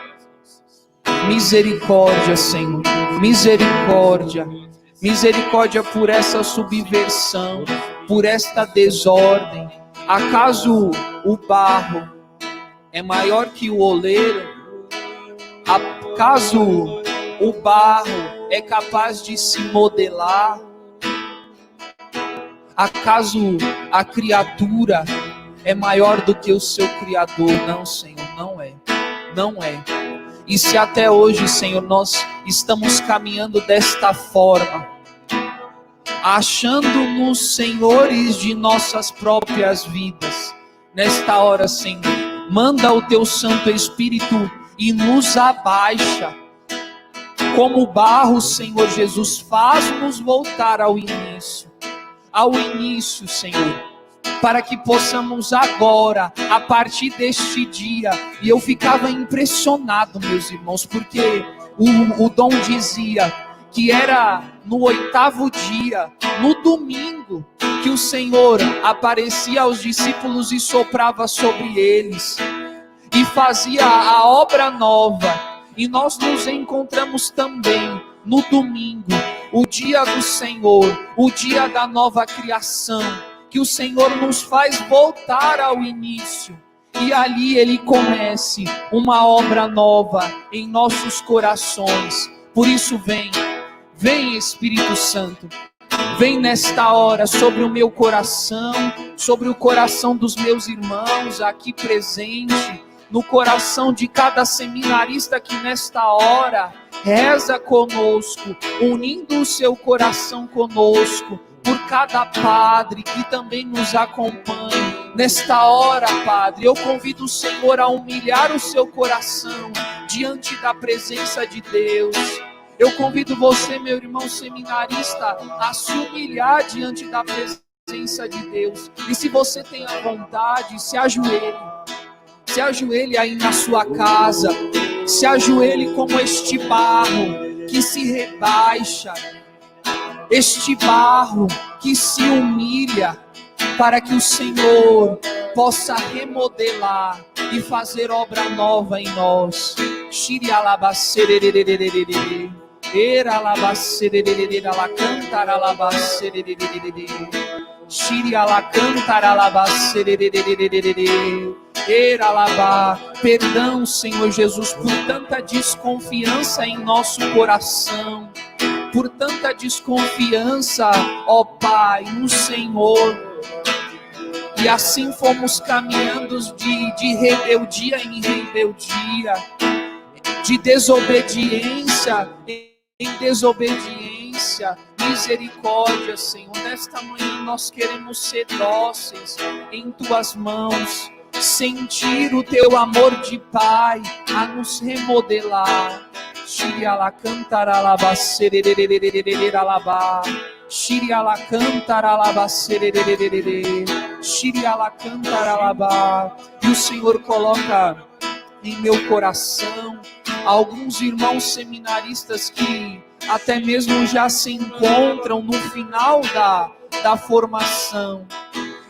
Misericórdia, Senhor, misericórdia. Misericórdia por essa subversão, por esta desordem. Acaso o barro é maior que o oleiro? Acaso o barro é capaz de se modelar? Acaso a criatura é maior do que o seu Criador? Não, Senhor, não é. Não é. E se até hoje, Senhor, nós estamos caminhando desta forma, achando-nos senhores de nossas próprias vidas, nesta hora, Senhor, manda o Teu Santo Espírito e nos abaixa. Como barro, Senhor Jesus, faz-nos voltar ao início, Senhor, para que possamos agora, a partir deste dia. E eu ficava impressionado, meus irmãos, porque o Dom dizia que era no 8º dia, no domingo, que o Senhor aparecia aos discípulos e soprava sobre eles, e fazia a obra nova. E nós nos encontramos também no domingo, o dia do Senhor, o dia da nova criação, que o Senhor nos faz voltar ao início, e ali Ele comece uma obra nova em nossos corações. Por isso vem Espírito Santo, vem nesta hora sobre o meu coração, sobre o coração dos meus irmãos aqui presente, no coração de cada seminarista que nesta hora reza conosco, unindo o seu coração conosco, por cada padre que também nos acompanha. Nesta hora, Padre, eu convido o Senhor a humilhar o seu coração diante da presença de Deus. Eu convido você, meu irmão seminarista, a se humilhar diante da presença de Deus. E se você tem a vontade, se ajoelhe aí na sua casa, se ajoelhe como este barro que se rebaixa, este barro que se humilha, para que o Senhor possa remodelar e fazer obra nova em nós. Perdão, Senhor Jesus, por tanta desconfiança em nosso coração, por tanta desconfiança, ó Pai, no Senhor. E assim fomos caminhando de rebeldia em rebeldia, de desobediência em desobediência. clemência, misericórdia, Senhor. Nesta manhã nós queremos ser dóceis em Tuas mãos, sentir o Teu amor de Pai a nos remodelar. Shiriala cantaralaba serererererereralaba. Shiriala cantaralaba serererererere. Shiriala cantaralaba. E o Senhor coloca em meu coração alguns irmãos seminaristas que até mesmo já se encontram no final da formação.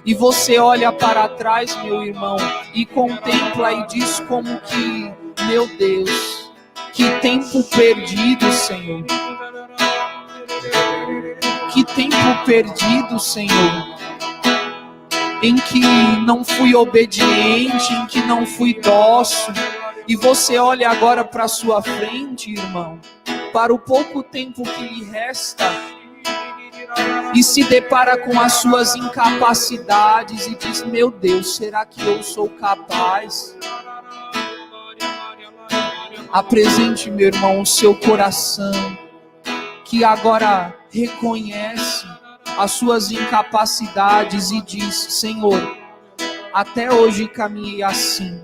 E você olha para trás, meu irmão, e contempla e diz como que, meu Deus, que tempo perdido, Senhor. Que tempo perdido, Senhor, em que não fui obediente, em que não fui dócil. E você olha agora para a sua frente, irmão, para o pouco tempo que lhe resta, e se depara com as suas incapacidades e diz: meu Deus, será que eu sou capaz? Apresente, meu irmão, o seu coração, que agora reconhece as suas incapacidades e diz: Senhor, até hoje caminhei assim,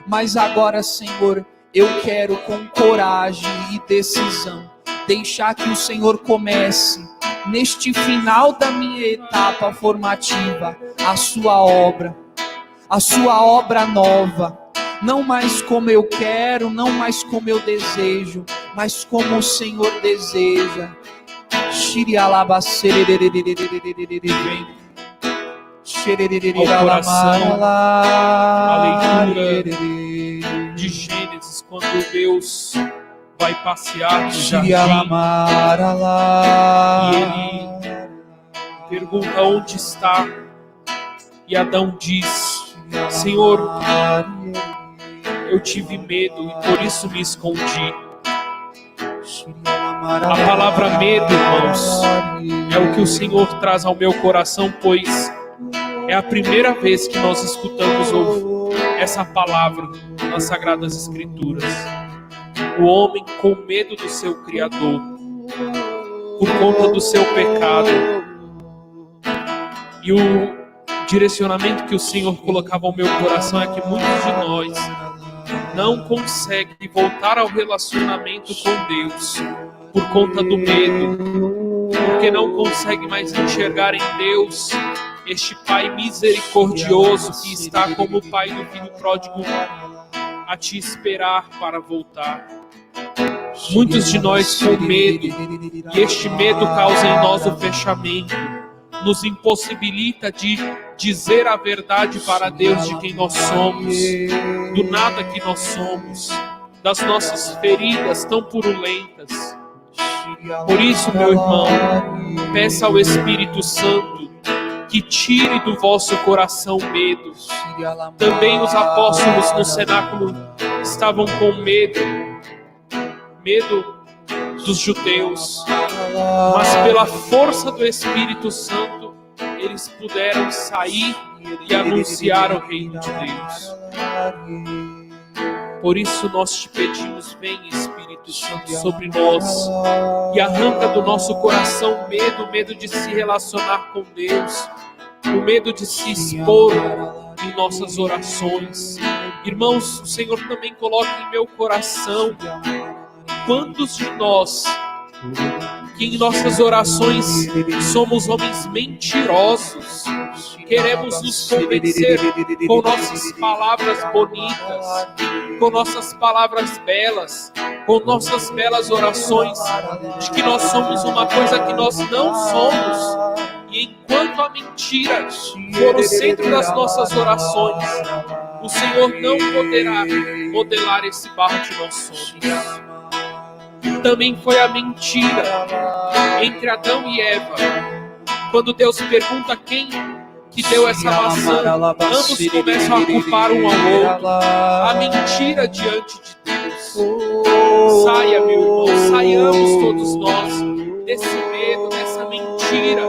mas agora, Senhor, eu quero com coragem e decisão deixar que o Senhor comece neste final da minha etapa formativa a sua obra nova, não mais como eu quero, não mais como eu desejo, mas como o Senhor deseja. Ao coração, a leitura de Gênesis, quando Deus vai passear no jardim e ele pergunta onde está, e Adão diz: Senhor, eu tive medo e por isso me escondi. A palavra medo, irmãos, é o que o Senhor traz ao meu coração, pois é a primeira vez que nós escutamos essa palavra nas Sagradas Escrituras. O homem com medo do seu Criador, por conta do seu pecado. E o direcionamento que o Senhor colocava ao meu coração é que muitos de nós não conseguem voltar ao relacionamento com Deus por conta do medo, porque não conseguem mais enxergar em Deus este Pai misericordioso que está como o Pai do filho pródigo a te esperar para voltar. Muitos de nós com medo, e este medo causa em nós o fechamento, nos impossibilita de dizer a verdade para Deus de quem nós somos, do nada que nós somos, das nossas feridas tão purulentas. Por isso, meu irmão, peça ao Espírito Santo que tire do vosso coração medo. Também os apóstolos no cenáculo estavam com medo dos judeus, mas pela força do Espírito Santo eles puderam sair e anunciar o reino de Deus. Por isso nós te pedimos: vem, Espírito Santo, sobre nós e arranca do nosso coração medo de se relacionar com Deus, o medo de se expor em nossas orações. Irmãos, o Senhor também coloca em meu coração: quantos de nós que em nossas orações somos homens mentirosos, queremos nos convencer com nossas palavras bonitas, com nossas palavras belas, com nossas belas orações, de que nós somos uma coisa que nós não somos. E enquanto a mentira for o centro das nossas orações, o Senhor não poderá modelar esse barro que nós somos. Também foi a mentira entre Adão e Eva. Quando Deus pergunta quem que deu essa maçã, ambos começam a culpar um ao outro. A mentira diante de Deus. Saia, meu irmão, saiamos todos nós desse medo, dessa mentira,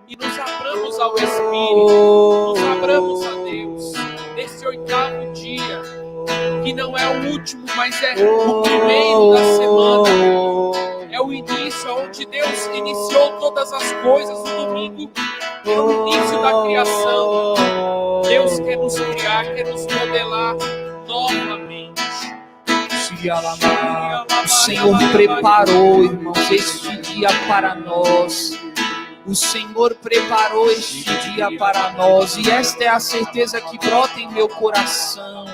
e nos abramos ao Espírito, nos abramos a Deus. Nesse 8º dia, que não é o último, mas é o primeiro da semana. é o início, onde Deus iniciou todas as coisas. O domingo é o início da criação. Deus quer nos criar, quer nos modelar novamente. O Senhor preparou, irmãos, este dia para nós. O Senhor preparou este dia para nós. E esta é a certeza que brota em meu coração.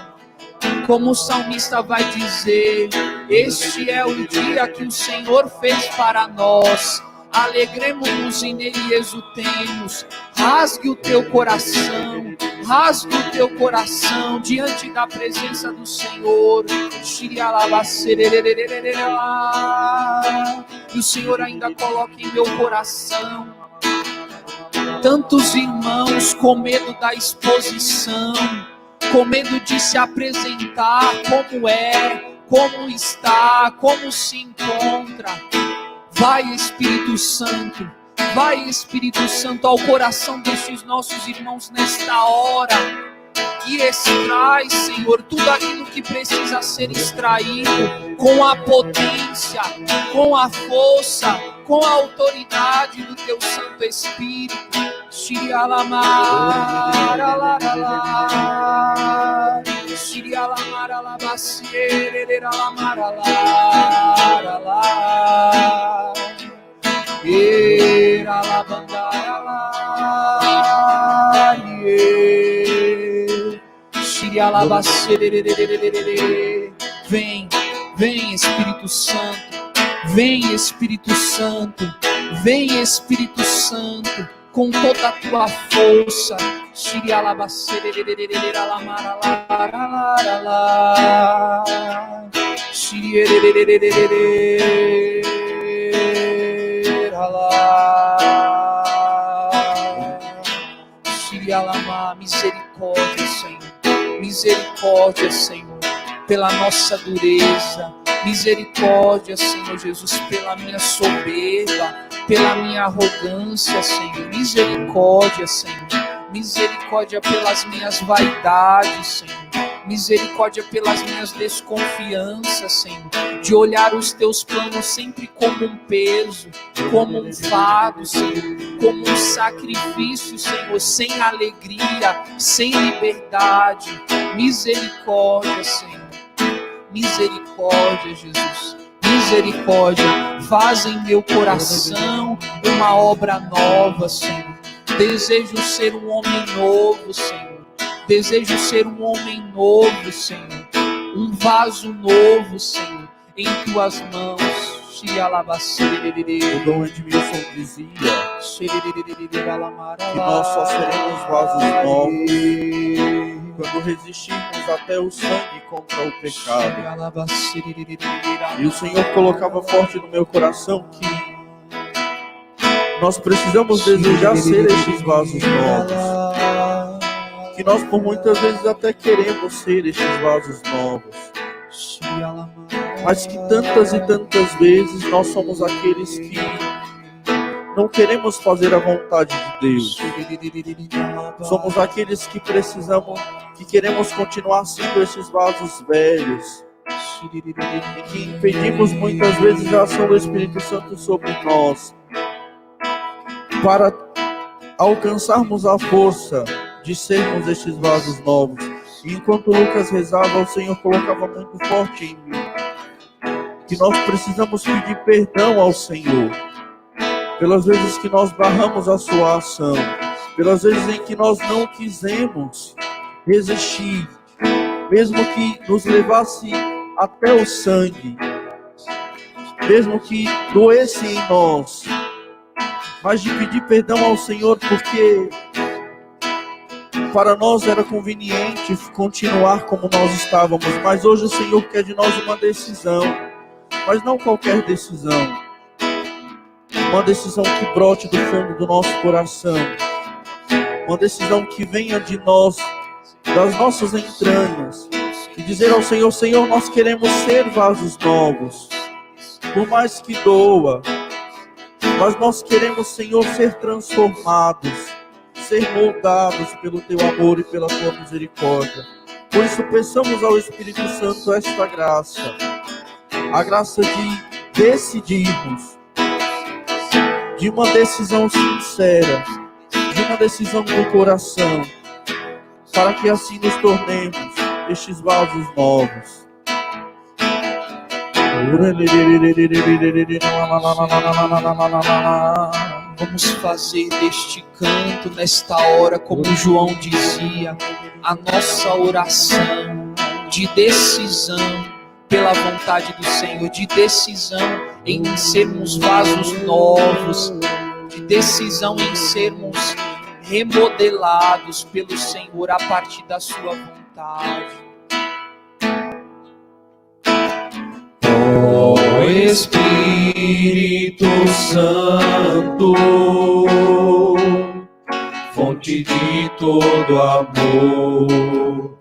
Como o salmista vai dizer: este é o dia que o Senhor fez para nós. Alegremos-nos e nele exultemos. Rasgue o teu coração, rasgue o teu coração diante da presença do Senhor. E o Senhor ainda coloca em meu coração tantos irmãos com medo da exposição, com medo de se apresentar como é, como está, como se encontra. Vai, Espírito Santo, vai, Espírito Santo, ao coração destes nossos irmãos nesta hora, e extrai, Senhor, tudo aquilo que precisa ser extraído, com a potência, com a força, com a autoridade do Teu Santo Espírito. Vem, vem, Espírito Santo, vem, Espírito Santo, vem, Espírito Santo, com toda a tua força. Misericórdia, Senhor, misericórdia, Senhor, pela nossa dureza. Misericórdia, Senhor Jesus, pela minha soberba, pela minha arrogância, Senhor. Misericórdia, Senhor. Misericórdia pelas minhas vaidades, Senhor. Misericórdia pelas minhas desconfianças, Senhor. De olhar os teus planos sempre como um peso, como um fardo, Senhor. Como um sacrifício, Senhor, sem alegria, sem liberdade. Misericórdia, Senhor. Misericórdia, Jesus. Misericórdia. Faz em meu coração uma obra nova, Senhor. Desejo ser um homem novo, Senhor. Desejo ser um homem novo, Senhor. Um vaso novo, Senhor, em tuas mãos. O Dom Edmilson dizia que nós só seremos vasos novos quando resistirmos até o sangue contra o pecado. E o Senhor colocava forte no meu coração que nós precisamos desejar ser estes vasos novos. Que nós por muitas vezes até queremos ser estes vasos novos. Mas que tantas e tantas vezes nós somos aqueles que não queremos fazer a vontade de Deus. Somos aqueles que precisamos, que queremos continuar sendo esses vasos velhos. E que impedimos muitas vezes a ação do Espírito Santo sobre nós. Para alcançarmos a força de sermos estes vasos novos. E enquanto Lucas rezava, o Senhor colocava muito forte em mim que nós precisamos pedir perdão ao Senhor pelas vezes que nós barramos a sua ação, pelas vezes em que nós não quisemos resistir, mesmo que nos levasse até o sangue, mesmo que doesse em nós, mas de pedir perdão ao Senhor porque para nós era conveniente continuar como nós estávamos, mas hoje o Senhor quer de nós uma decisão, mas não qualquer decisão, uma decisão que brote do fundo do nosso coração, uma decisão que venha de nós, das nossas entranhas, e dizer ao Senhor: Senhor, nós queremos ser vasos novos, por mais que doa, mas nós queremos, Senhor, ser transformados, ser moldados pelo Teu amor e pela Tua misericórdia. Por isso, peçamos ao Espírito Santo esta graça, a graça de decidirmos, de uma decisão sincera, de uma decisão do coração, para que assim nos tornemos estes vasos novos. Vamos fazer deste canto, nesta hora, como João dizia, a nossa oração de decisão pela vontade do Senhor, de decisão em sermos vasos novos, de decisão em sermos remodelados pelo Senhor a partir da sua vontade. Ó Espírito Santo, fonte de todo amor,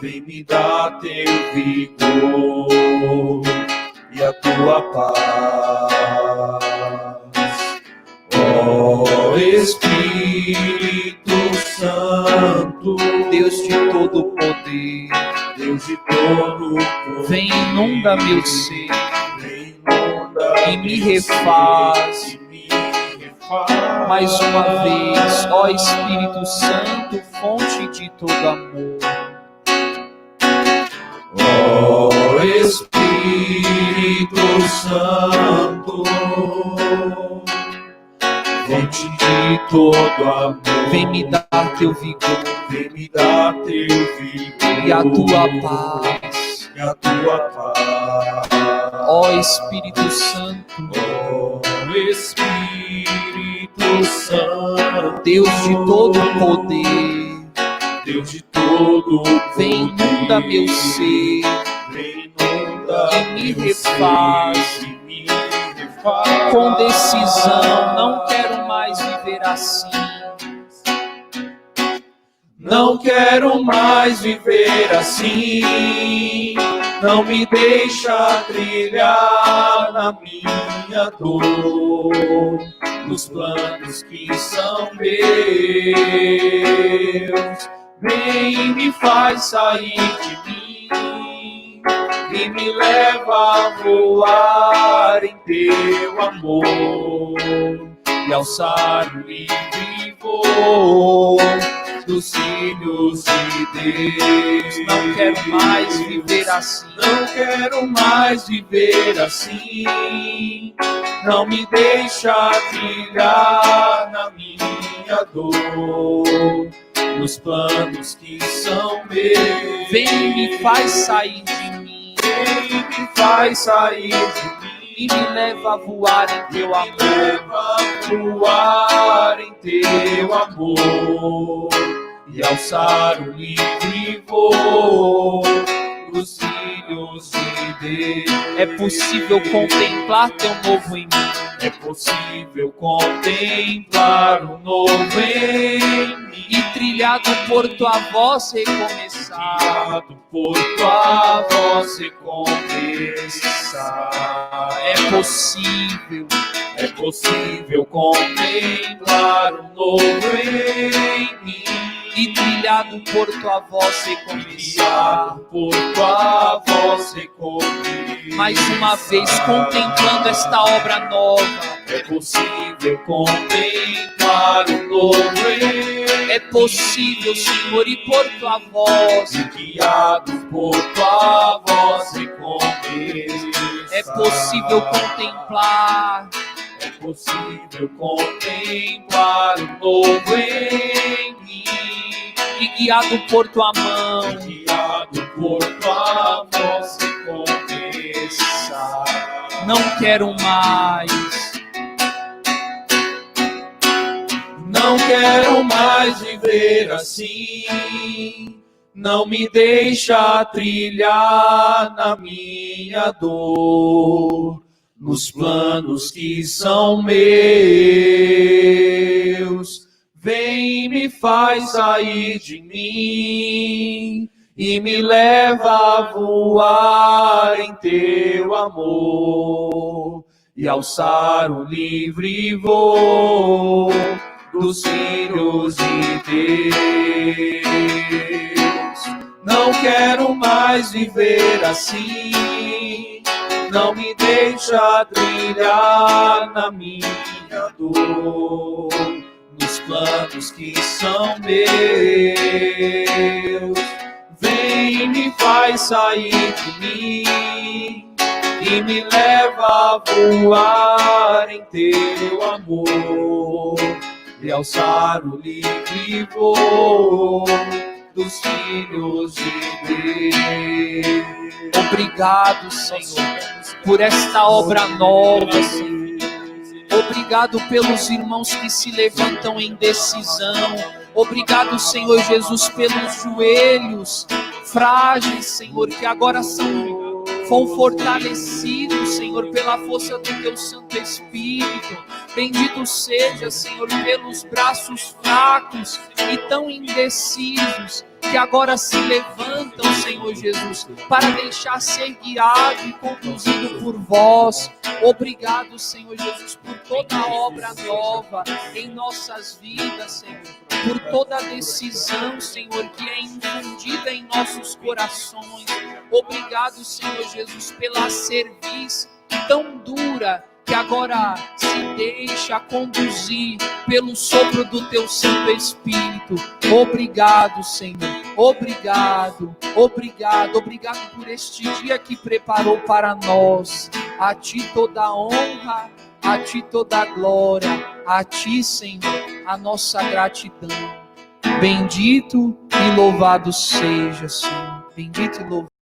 vem me dar teu vigor e a tua paz. Ó Espírito Santo, Deus de todo poder, Deus de todo poder, vem inunda meu ser vem inunda e me refaz. Mais uma vez, ó Espírito Santo, fonte de todo amor. Ó Espírito Santo, fonte de todo amor, Vem me dar teu vigor vem me dar teu vigor e a tua paz. e a tua paz. Ó Espírito Santo, Ó Espírito Santo, Deus de todo poder, Deus de todo poder, vem inunda meu ser vem inunda e me meu refaz. ser, e me refaz. Com decisão, não quero mais viver assim. Não quero mais viver assim, não me deixa trilhar na minha dor, nos planos que são meus. Vem e me faz sair de mim e me leva a voar em teu amor e alçar o livre voo dos filhos de Deus. Não quero mais viver assim. Não quero mais viver assim. Não me deixa trilhar na minha dor, nos planos que são meus. Vem e me faz sair de mim Vem e me faz sair de mim e me leva a voar em teu me amor. leva a voar em teu amor e alçar o livre voo dos filhos de Deus. É possível contemplar teu novo em mim. É possível contemplar o novo em mim E trilhar do porto a voz recomeçar. do porto a voz recomeçar. É possível contemplar o novo em mim e trilhar do porto a voz recomeçar. do porto a voz recomeçar. Mais uma vez contemplando esta obra nova. É possível contemplar o novo em É possível, Senhor, e por tua voz. e guiado por tua voz recomeçar. É possível contemplar. É possível contemplar o novo em mim E guiado por tua mão. e guiado por tua voz recomeçar. Não quero mais. Não quero mais viver assim. Não me deixa trilhar na minha dor, nos planos que são meus. Vem e me faz sair de mim e me leva a voar em teu amor e alçar o livre voo dos filhos de Deus. Não quero mais viver assim. não me deixa trilhar na minha dor, nos planos que são meus. Vem, me faz sair de mim e me leva a voar em teu amor e alçar o livre voo dos filhos de Deus. Obrigado, Senhor, por esta obra nova, Senhor. Obrigado pelos irmãos que se levantam em decisão. Obrigado, Senhor Jesus, pelos joelhos frágeis, Senhor, que agora foram fortalecidos, Senhor, pela força do teu Santo Espírito. Bendito seja, Senhor, pelos braços fracos e tão indecisos, que agora se levantam, Senhor Jesus, para deixar ser guiado e conduzido por vós. Obrigado, Senhor Jesus, por toda a obra nova em nossas vidas, Senhor, por toda a decisão, Senhor, que é infundida em nossos corações. Obrigado, Senhor Jesus, pela serviço tão dura, que agora se deixa conduzir pelo sopro do teu Santo Espírito. Obrigado, Senhor. Obrigado, obrigado, obrigado por este dia que preparou para nós. A ti toda a honra, a ti toda a glória, a ti, Senhor, a nossa gratidão. Bendito e louvado seja, Senhor. Bendito e louvado.